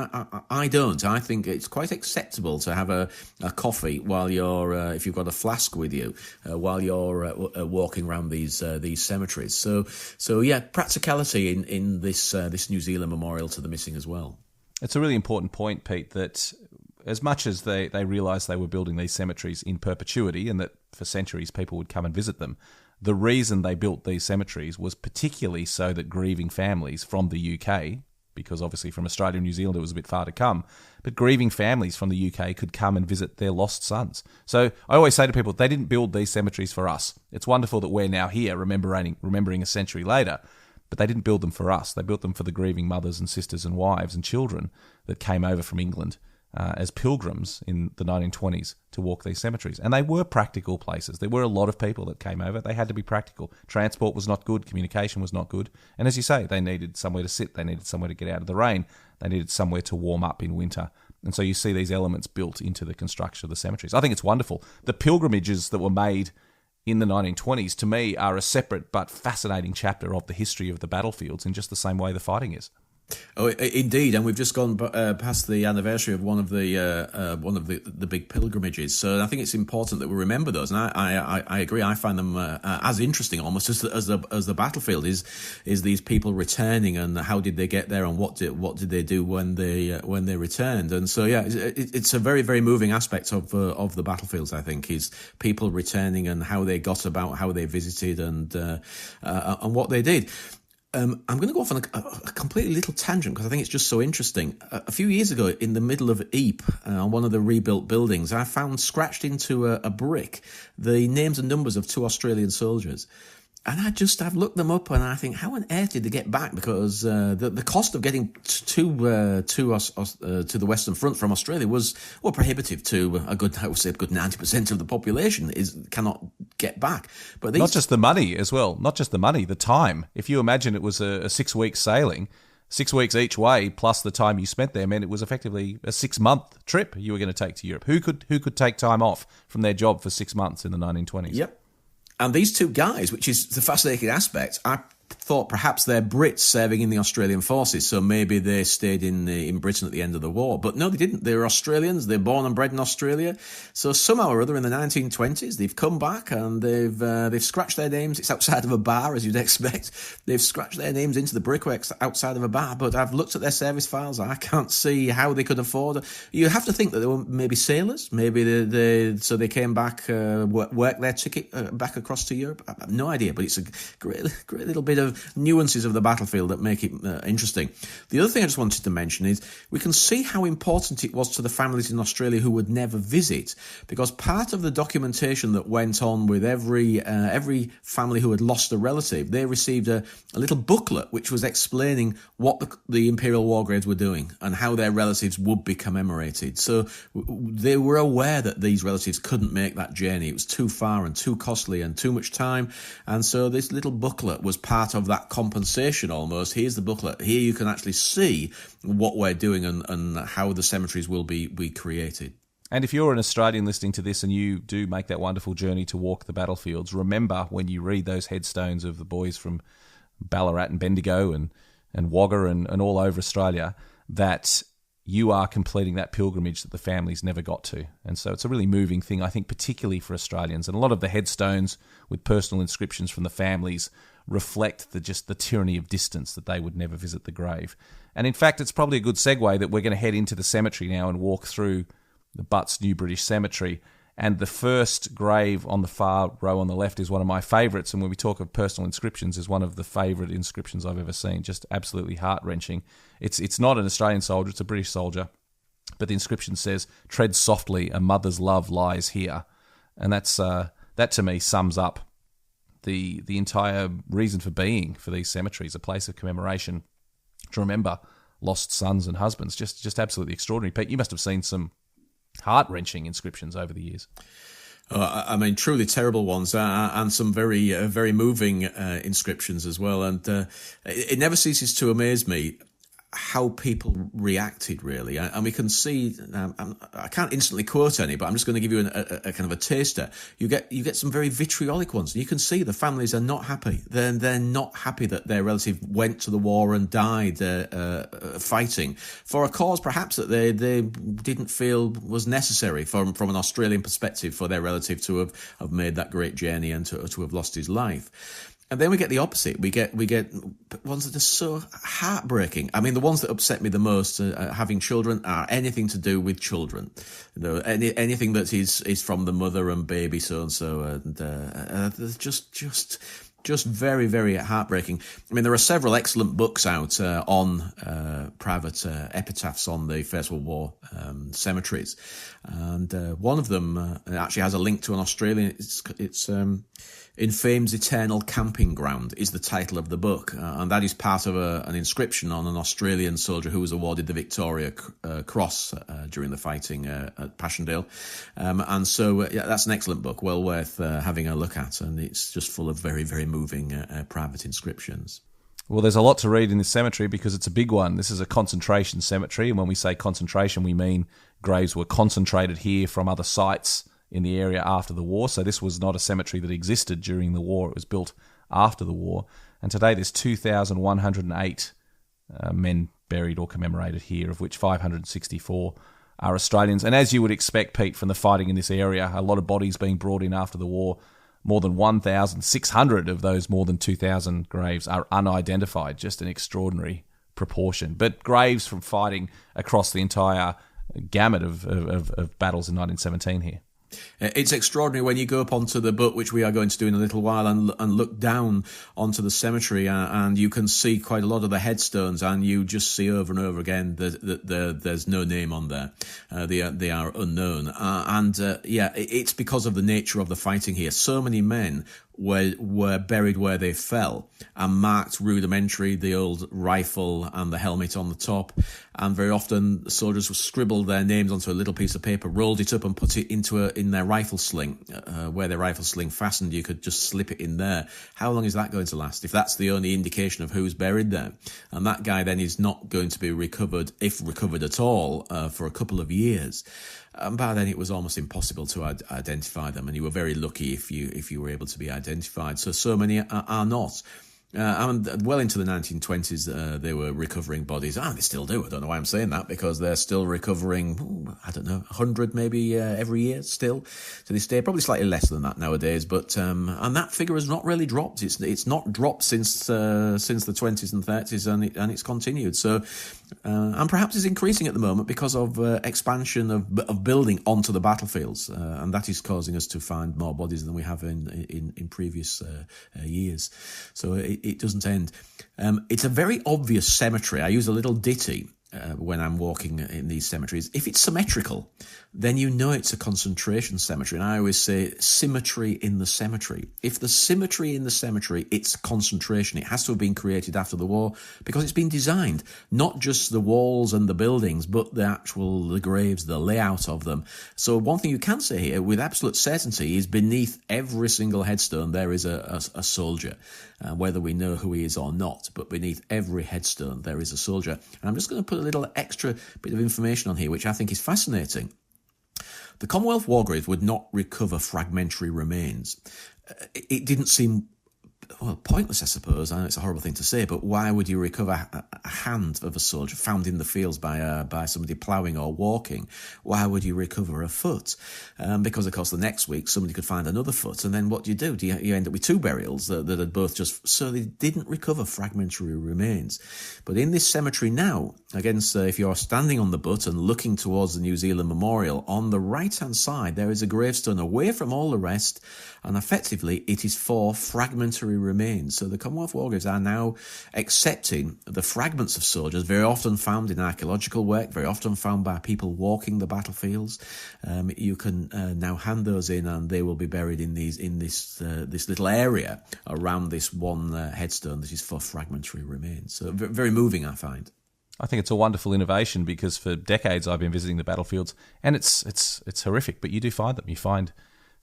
I don't. I think it's quite acceptable to have a coffee while you're, if you've got a flask with you, while you're walking around these cemeteries. So yeah, practicality in this New Zealand memorial to the missing as well. It's a really important point, Pete, that as much as they realised they were building these cemeteries in perpetuity and that for centuries people would come and visit them, the reason they built these cemeteries was particularly so that grieving families from the UK, because obviously from Australia and New Zealand it was a bit far to come, but grieving families from the UK could come and visit their lost sons. So I always say to people, they didn't build these cemeteries for us. It's wonderful that we're now here remembering a century later, but they didn't build them for us. They built them for the grieving mothers and sisters and wives and children that came over from England as pilgrims in the 1920s to walk these cemeteries. And they were practical places. There were a lot of people that came over. They had to be practical. Transport was not good. Communication was not good. And as you say, they needed somewhere to sit. They needed somewhere to get out of the rain. They needed somewhere to warm up in winter. And so you see these elements built into the construction of the cemeteries. I think it's wonderful. The pilgrimages that were made in the 1920s, to me, are a separate but fascinating chapter of the history of the battlefields in just the same way the fighting is. Oh, indeed, and we've just gone past the anniversary of one of the big pilgrimages. So I think it's important that we remember those. And I agree. I find them as interesting almost as the battlefield is these people returning, and how did they get there, and what did they do when they returned. And so yeah, it's a very, very moving aspect of the battlefields. I think is people returning and how they got about, how they visited, and what they did. I'm going to go off on a completely little tangent because I think it's just so interesting. A few years ago, in the middle of Ypres, on one of the rebuilt buildings, I found scratched into a brick the names and numbers of 2 Australian soldiers. And I've looked them up, and I think, how on earth did they get back? Because the cost of getting to the Western Front from Australia was prohibitive to a good 90% of the population cannot get back. But not just the money as well, not just the money, the time. If you imagine it was a 6-week sailing, 6 weeks each way plus the time you spent there meant it was effectively a 6-month trip you were going to take to Europe. Who could take time off from their job for 6 months in the 1920s? Yep. And these 2 guys, which is the fascinating aspect, I thought perhaps they're Brits serving in the Australian forces, so maybe they stayed in Britain at the end of the war. But no, they didn't. They're Australians. They're born and bred in Australia. So somehow or other in the 1920s, they've come back and they've scratched their names. It's outside of a bar, as you'd expect. They've scratched their names into the brickworks outside of a bar. But I've looked at their service files. I can't see how they could afford it. You have to think that they were maybe sailors. Maybe so they came back, worked their ticket back across to Europe. I have no idea, but it's a great little bit of nuances of the battlefield that make it interesting. The other thing I just wanted to mention is we can see how important it was to the families in Australia who would never visit, because part of the documentation that went on with every family who had lost a relative, they received a little booklet which was explaining what the Imperial War Graves were doing and how their relatives would be commemorated. So they were aware that these relatives couldn't make that journey. It was too far and too costly and too much time. And so this little booklet was part of that compensation almost. Here's the booklet. Here you can actually see what we're doing and how the cemeteries will be created. And if you're an Australian listening to this and you do make that wonderful journey to walk the battlefields, remember when you read those headstones of the boys from Ballarat and Bendigo and Wagga and all over Australia, that you are completing that pilgrimage that the families never got to. And so it's a really moving thing, I think, particularly for Australians. And a lot of the headstones with personal inscriptions from the families reflect the tyranny of distance, that they would never visit the grave. And in fact, it's probably a good segue that we're going to head into the cemetery now and walk through the Butts New British Cemetery. And the first grave on the far row on the left is one of my favourites. And when we talk of personal inscriptions, is one of the favourite inscriptions I've ever seen. Just absolutely heart-wrenching. It's not an Australian soldier, it's a British soldier. But the inscription says, "Tread softly, a mother's love lies here." And that to me sums up the entire reason for being for these cemeteries, a place of commemoration to remember lost sons and husbands. Just absolutely extraordinary. Pete, you must have seen some heart-wrenching inscriptions over the years. I mean, truly terrible ones, and some very, very moving inscriptions as well. And it never ceases to amaze me how people reacted, really. And we can see, I can't instantly quote any, but I'm just going to give you a kind of a taster. You get some very vitriolic ones. You can see the families are not happy. They're not happy that their relative went to the war and died fighting for a cause perhaps that they didn't feel was necessary from an Australian perspective for their relative to have made that great journey and to have lost his life. And then we get the opposite. We get ones that are so heartbreaking. I mean, the ones that upset me the most, having children, are anything to do with children. You know, anything that is from the mother and baby so and so, and just very, very heartbreaking. I mean, there are several excellent books out on private epitaphs on the First World War cemeteries, and one of them actually has a link to an Australian. It's In Fame's Eternal Camping Ground is the title of the book, and that is part of an inscription on an Australian soldier who was awarded the Victoria Cross during the fighting at Passchendaele. And so that's an excellent book, well worth having a look at, and it's just full of very, very moving private inscriptions. Well, there's a lot to read in this cemetery because it's a big one. This is a concentration cemetery, and when we say concentration, we mean graves were concentrated here from other sites in the area after the war. So this was not a cemetery that existed during the war. It was built after the war. And today there's 2,108 men buried or commemorated here, of which 564 are Australians. And as you would expect, Pete, from the fighting in this area, a lot of bodies being brought in after the war. More than 1,600 of those more than 2,000 graves are unidentified, just an extraordinary proportion. But graves from fighting across the entire gamut of battles in 1917 here. It's extraordinary when you go up onto the boat, which we are going to do in a little while, and look down onto the cemetery, and you can see quite a lot of the headstones, and you just see over and over again that there's no name on there. They are unknown. It's because of the nature of the fighting here. So many men were buried where they fell and marked rudimentary, the old rifle and the helmet on the top. And very often the soldiers would scribble their names onto a little piece of paper, rolled it up and put it in their rifle sling. Where their rifle sling fastened, you could just slip it in there. How long is that going to last if that's the only indication of who's buried there? And that guy then is not going to be recovered, if recovered at all, for a couple of years. And by then it was almost impossible to identify them, and you were very lucky if you were able to be identified. So many are not. And well into the 1920s, they were recovering bodies. They still do. I don't know why I'm saying that, because they're still recovering, 100 maybe every year still to this day. Probably slightly less than that nowadays, but and that figure has not really dropped. It's not dropped since the 20s and 30s, and it's continued. So and perhaps is increasing at the moment because of expansion of building onto the battlefields, and that is causing us to find more bodies than we have in previous years. So it doesn't end. It's a very obvious cemetery. I use a little ditty when I'm walking in these cemeteries. If it's symmetrical, then you know it's a concentration cemetery. And I always say symmetry in the cemetery. If there's symmetry in the cemetery, it's concentration. It has to have been created after the war because it's been designed, not just the walls and the buildings, but the graves, the layout of them. So one thing you can say here with absolute certainty is beneath every single headstone there is a soldier, whether we know who he is or not, but beneath every headstone there is a soldier. And I'm just going to put a little extra bit of information on here, which I think is fascinating. The Commonwealth War Graves would not recover fragmentary remains. It didn't seem, well, pointless, I suppose. I know it's a horrible thing to say, but why would you recover a hand of a soldier found in the fields by somebody ploughing or walking? Why would you recover a foot? Because, of course, the next week somebody could find another foot, and then what do? You end up with two burials that had both just... So they didn't recover fragmentary remains. But in this cemetery now, against if you're standing on the butt and looking towards the New Zealand Memorial, on the right-hand side there is a gravestone away from all the rest, and effectively it is for fragmentary remains. So the Commonwealth War Graves are now accepting the fragments of soldiers, very often found in archaeological work, very often found by people walking the battlefields. You can now hand those in, and they will be buried in this little area around this one headstone that is for fragmentary remains. So very moving, I find. I think it's a wonderful innovation because for decades I've been visiting the battlefields, and it's horrific, but you do find them. You find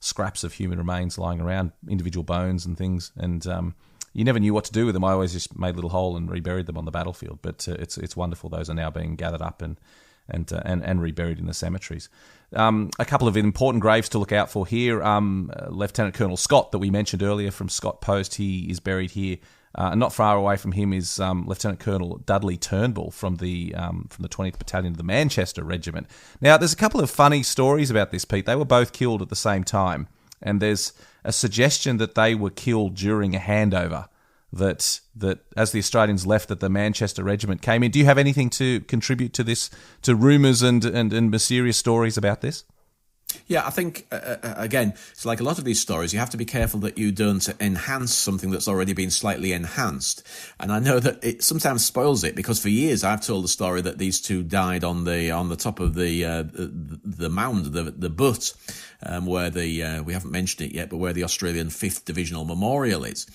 scraps of human remains lying around, individual bones and things, and you never knew what to do with them. I always just made a little hole and reburied them on the battlefield, but it's wonderful. Those are now being gathered up and reburied in the cemeteries. A couple of important graves to look out for here. Lieutenant Colonel Scott that we mentioned earlier from Scott Post, he is buried here. Not far away from him is Lieutenant Colonel Dudley Turnbull from the 20th Battalion of the Manchester Regiment. Now, there's a couple of funny stories about this, Pete. They were both killed at the same time, and there's a suggestion that they were killed during a handover, that as the Australians left, that the Manchester Regiment came in. Do you have anything to contribute to this, to rumours and mysterious stories about this? Yeah, I think, again, it's like a lot of these stories, you have to be careful that you don't enhance something that's already been slightly enhanced. And I know that it sometimes spoils it, because for years I've told the story that these two died on the top of the mound, the butt, where we haven't mentioned it yet, but where the Australian 5th Divisional Memorial is.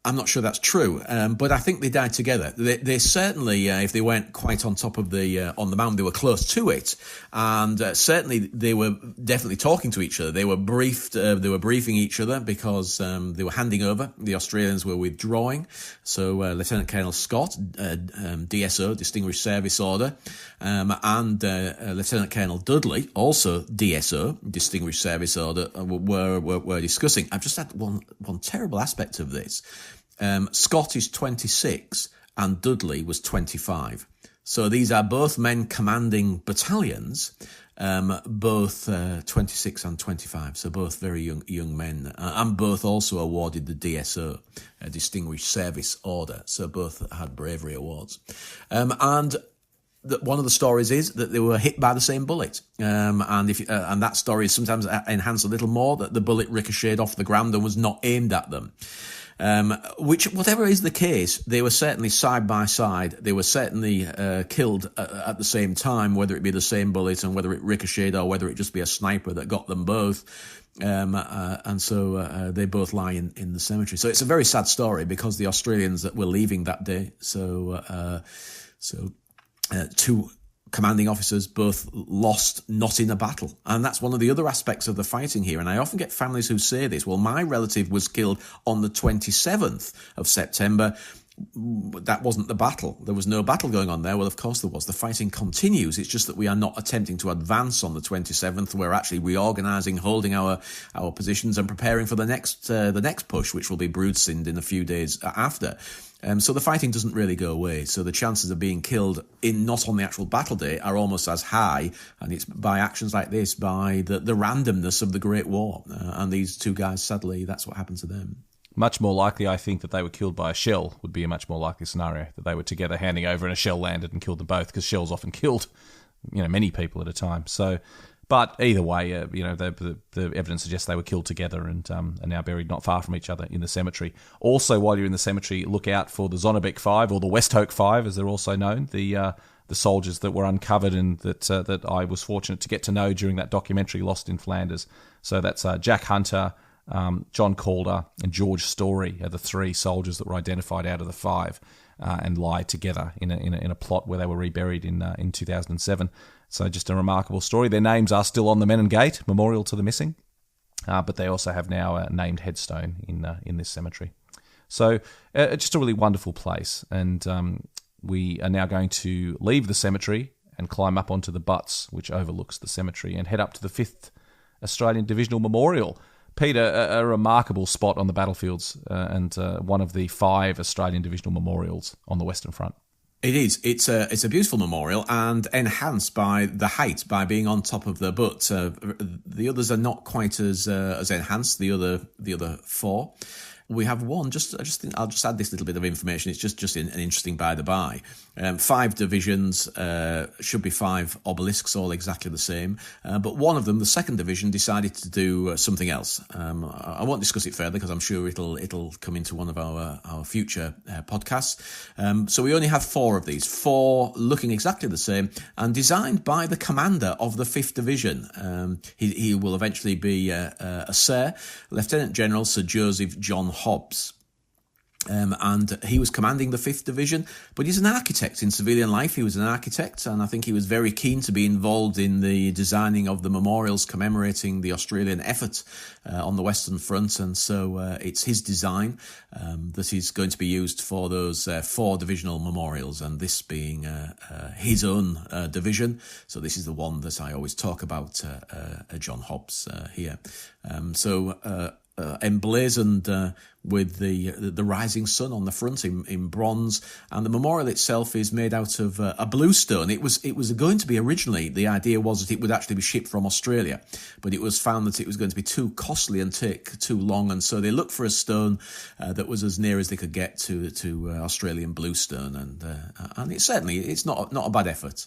I'm not sure that's true, but I think they died together. They certainly, if they weren't quite on top of on the mound, they were close to it, and certainly they were definitely talking to each other. They were briefed. They were briefing each other because they were handing over. The Australians were withdrawing. So Lieutenant Colonel Scott, DSO, Distinguished Service Order, and Lieutenant Colonel Dudley, also DSO, Distinguished Service Order, were discussing. I've just had one terrible aspect of this. Scott is 26 and Dudley was 25. So these are both men commanding battalions, both 26 and 25. So both very young men, and both also awarded the DSO, Distinguished Service Order. So both had bravery awards. And one of the stories is that they were hit by the same bullet, and that story is sometimes enhanced a little more, that the bullet ricocheted off the ground and was not aimed at them. Which, whatever is the case, they were certainly side by side. They were certainly killed at the same time, whether it be the same bullet and whether it ricocheted or whether it just be a sniper that got them both. And so they both lie in the cemetery. So it's a very sad story because the Australians that were leaving that day. So two commanding officers both lost not in a battle. And that's one of the other aspects of the fighting here. And I often get families who say this, well, my relative was killed on the 27th of September. That wasn't the battle. There was no battle going on there. Well, of course there was. The fighting continues. It's just that we are not attempting to advance on the 27th. We're actually reorganising, holding our positions and preparing for the next push, which will be Broodsind in a few days after. So the fighting doesn't really go away. So the chances of being killed not on the actual battle day are almost as high. And it's by actions like this, by the randomness of the Great War. And these two guys, sadly, that's what happened to them. Much more likely, I think, that they were killed by a shell would be a much more likely scenario, that they were together handing over and a shell landed and killed them both, because shells often killed, many people at a time. So But either way, the evidence suggests they were killed together and are now buried not far from each other in the cemetery. Also, while you're in the cemetery, look out for the Zonnebeek Five, or the Westhoek Five, as they're also known, the soldiers that were uncovered and that I was fortunate to get to know during that documentary, Lost in Flanders. So that's Jack Hunter, John Calder, and George Story are the 3 soldiers that were identified out of the 5 and lie together in a plot where they were reburied in 2007. So just a remarkable story. Their names are still on the Menin Gate Memorial to the Missing, but they also have now a named headstone in this cemetery. So just a really wonderful place. And we are now going to leave the cemetery and climb up onto the Butts, which overlooks the cemetery, and head up to the 5th Australian Divisional Memorial. Peter, a remarkable spot on the battlefields and one of the 5 Australian Divisional Memorials on the Western Front. It is. It's a beautiful memorial and enhanced by the height, by being on top of the butt. The others are not quite as enhanced. The other 4. We have one. I'll just add this little bit of information. It's just an interesting by the by. 5 divisions, should be 5 obelisks, all exactly the same. But one of them, the 2nd Division, decided to do something else. I won't discuss it further because I'm sure it'll come into one of our future podcasts. So we only have 4 of these, 4 looking exactly the same and designed by the commander of the 5th Division. He will eventually be a Sir, Lieutenant General Sir Joseph John Hobbs. And he was commanding the 5th Division, but he's an architect in civilian life. He was an architect, and I think he was very keen to be involved in the designing of the memorials commemorating the Australian effort on the Western Front, and so it's his design that is going to be used for those 4 divisional memorials, and this being his own division. So this is the one that I always talk about, John Hobbs here. Emblazoned with the rising sun on the front in bronze, and the memorial itself is made out of a bluestone. It was going to be originally, the idea was that it would actually be shipped from Australia, but it was found that it was going to be too costly and take too long, and so they looked for a stone that was as near as they could get to Australian bluestone, and it's not a bad effort.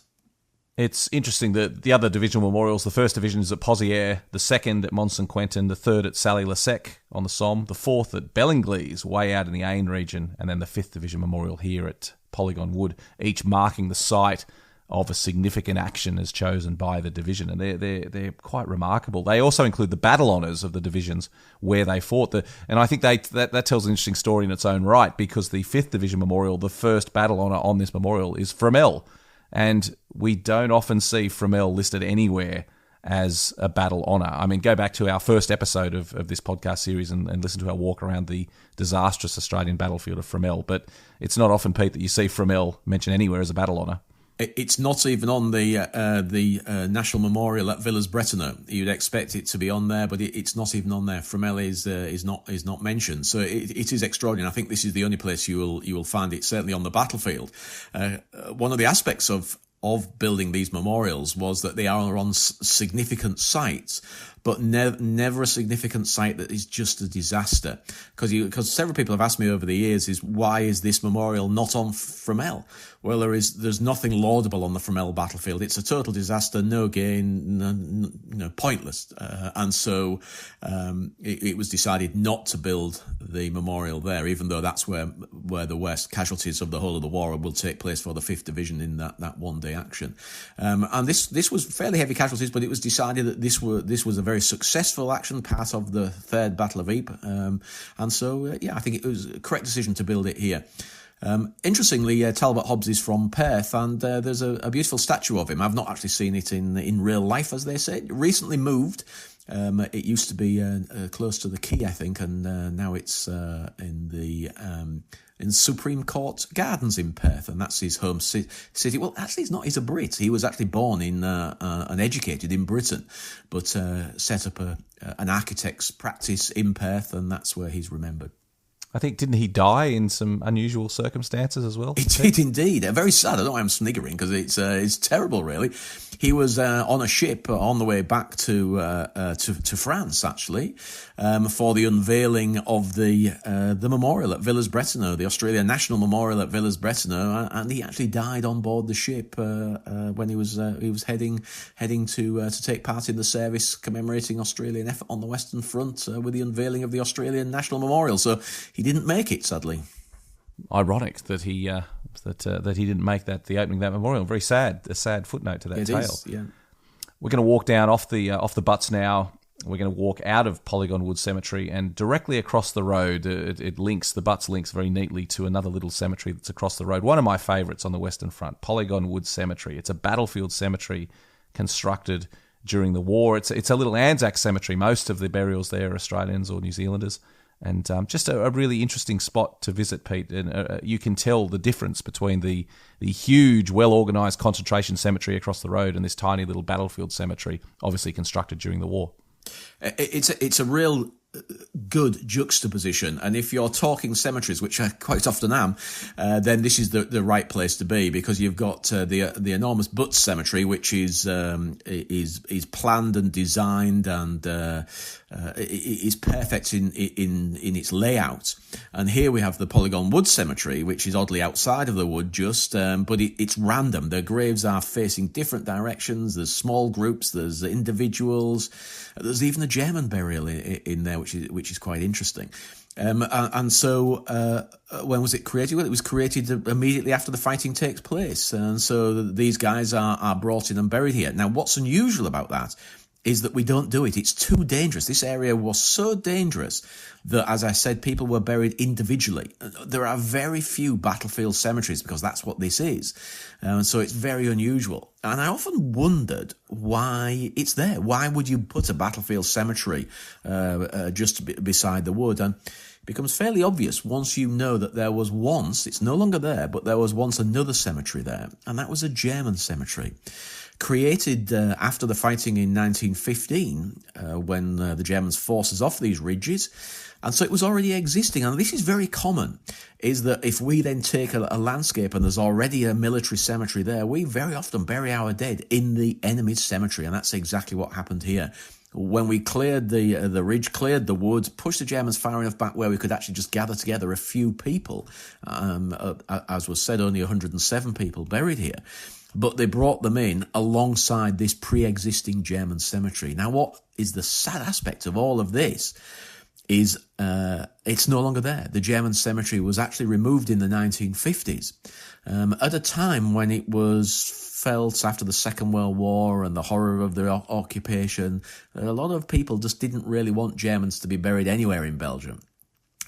It's interesting that the other divisional memorials, the 1st Division is at Pozières, the 2nd at Mont Saint Quentin, the 3rd at Sally-le-Sec on the Somme, the 4th at Bellinglees, way out in the Aisne region, and then the 5th Division memorial here at Polygon Wood, each marking the site of a significant action as chosen by the division, and they're quite remarkable. They also include the battle honours of the divisions where they fought, and I think that tells an interesting story in its own right, because the 5th Division memorial, the first battle honour on this memorial, is Fromelles. And we don't often see Fromelles listed anywhere as a battle honour. I mean, go back to our first episode of this podcast series and listen to our walk around the disastrous Australian battlefield of Fromelles. But it's not often, Pete, that you see Fromelles mentioned anywhere as a battle honour. It's not even on the National Memorial at Villers-Bretonneux. You'd expect it to be on there, but it's not even on there. Fromelles is not mentioned, so it is extraordinary. I think this is the only place you will find it, certainly on the battlefield. One of the aspects of building these memorials was that they are on significant sites, but never a significant site that is just a disaster. Because several people have asked me over the years why is this memorial not on Fromelles? Well, there's nothing laudable on the Fromelles battlefield. It's a total disaster, no gain, pointless. And so it was decided not to build the memorial there, even though that's where the worst casualties of the whole of the war will take place for the 5th Division in that one-day action. And this was fairly heavy casualties, but it was decided that this was a very successful action, part of the Third Battle of Ypres. And so, I think it was a correct decision to build it here. Interestingly, Talbot Hobbs is from Perth, and there's a beautiful statue of him. I've not actually seen it in real life, as they say. It recently moved. It used to be close to the quay, I think, and now it's in Supreme Court Gardens in Perth, and that's his home city. Well, actually, he's a Brit. He was actually born in and educated in Britain, but set up an architect's practice in Perth, and that's where he's remembered. I think, didn't he die in some unusual circumstances as well? He did indeed. Very sad. I don't know why I'm sniggering, because it's terrible, really. He was on a ship on the way back to France, actually, for the unveiling of the memorial at Villers-Bretonneux, the Australian National Memorial at Villers-Bretonneux, and he actually died on board the ship when he was heading to take part in the service commemorating Australian effort on the Western Front with the unveiling of the Australian National Memorial. So he didn't make it, sadly. Ironic that he that he didn't make the opening of that memorial. Very sad, a sad footnote to that tale. Is, yeah. We're going to walk down off the butts now. We're going to walk out of Polygon Wood Cemetery and directly across the road. The butts links very neatly to another little cemetery that's across the road. One of my favourites on the Western Front, Polygon Wood Cemetery. It's a battlefield cemetery constructed during the war. It's a little Anzac cemetery. Most of the burials there are Australians or New Zealanders. And just a really interesting spot to visit, Pete. And you can tell the difference between the huge, well-organised concentration cemetery across the road and this tiny little battlefield cemetery, obviously constructed during the war. It's a real good juxtaposition, and if you're talking cemeteries, which I quite often am, then this is the right place to be, because you've got the enormous Butts Cemetery, which is planned and designed and is perfect in its layout. And here we have the Polygon Wood Cemetery, which is oddly outside of the wood, but it's random. The graves are facing different directions. There's small groups. There's individuals. There's even a German burial in there, which is quite interesting. And so when was it created? Well, it was created immediately after the fighting takes place. And so these guys are brought in and buried here. Now, what's unusual about that is that we don't do it. It's too dangerous. This area was so dangerous that, as I said, people were buried individually. There are very few battlefield cemeteries because that's what this is. So it's very unusual. And I often wondered why it's there. Why would you put a battlefield cemetery just beside the wood? And it becomes fairly obvious once you know that there was once, it's no longer there, but there was once another cemetery there. And that was a German cemetery. Created after the fighting in 1915, when the Germans forced us off these ridges. And so it was already existing. And this is very common, is that if we then take a landscape and there's already a military cemetery there, we very often bury our dead in the enemy's cemetery. And that's exactly what happened here. When we cleared the ridge, cleared the woods, pushed the Germans far enough back where we could actually just gather together a few people, as was said, only 107 people buried here. But they brought them in alongside this pre-existing German cemetery. Now, what is the sad aspect of all of this is it's no longer there. The German cemetery was actually removed in the 1950s at a time when it was felt after the Second World War and the horror of the occupation. A lot of people just didn't really want Germans to be buried anywhere in Belgium.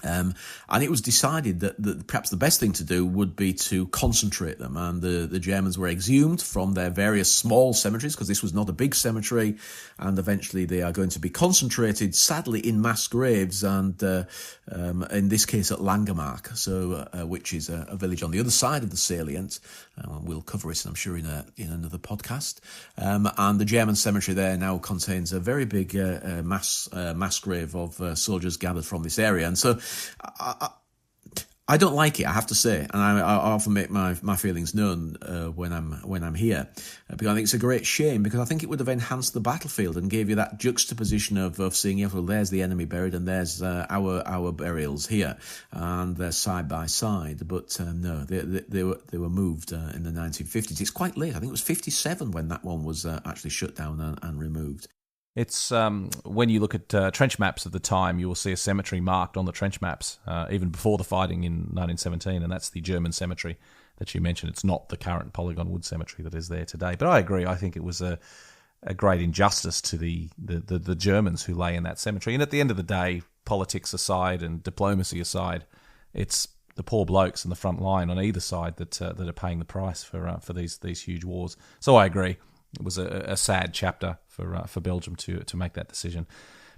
And it was decided that perhaps the best thing to do would be to concentrate them. And the Germans were exhumed from their various small cemeteries, because this was not a big cemetery. And eventually they are going to be concentrated, sadly, in mass graves, and in this case at Langemark, which is a village on the other side of the salient. We'll cover it, I'm sure, in another podcast. And the German cemetery there now contains a very big mass grave of soldiers gathered from this area. And so I don't like it, I have to say, and I often make my feelings known when I'm here, because I think it's a great shame, because I think it would have enhanced the battlefield and gave you that juxtaposition of seeing, well, there's the enemy buried and there's our burials here, and they're side by side. But no, they were moved in the 1950s. It's quite late. I think it was 57 when that one was actually shut down and removed. It's when you look at trench maps of the time, you will see a cemetery marked on the trench maps, even before the fighting in 1917, and that's the German cemetery that you mentioned. It's not the current Polygon Wood Cemetery that is there today. But I agree. I think it was a great injustice to the Germans who lay in that cemetery. And at the end of the day, politics aside and diplomacy aside, it's the poor blokes in the front line on either side that are paying the price for these huge wars. So I agree. It was a sad chapter for Belgium to make that decision.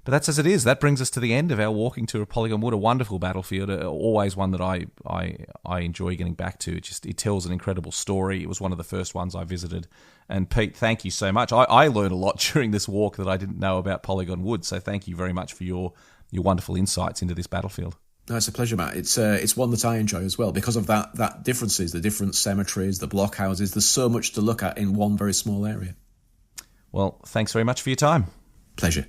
But that's as it is. That brings us to the end of our walking tour of Polygon Wood, a wonderful battlefield, always one that I enjoy getting back to. It tells an incredible story. It was one of the first ones I visited. And Pete, thank you so much. I learned a lot during this walk that I didn't know about Polygon Wood, so thank you very much for your wonderful insights into this battlefield. No, it's a pleasure, Matt. It's one that I enjoy as well because of that differences, the different cemeteries, the blockhouses. There's so much to look at in one very small area. Well, thanks very much for your time. Pleasure.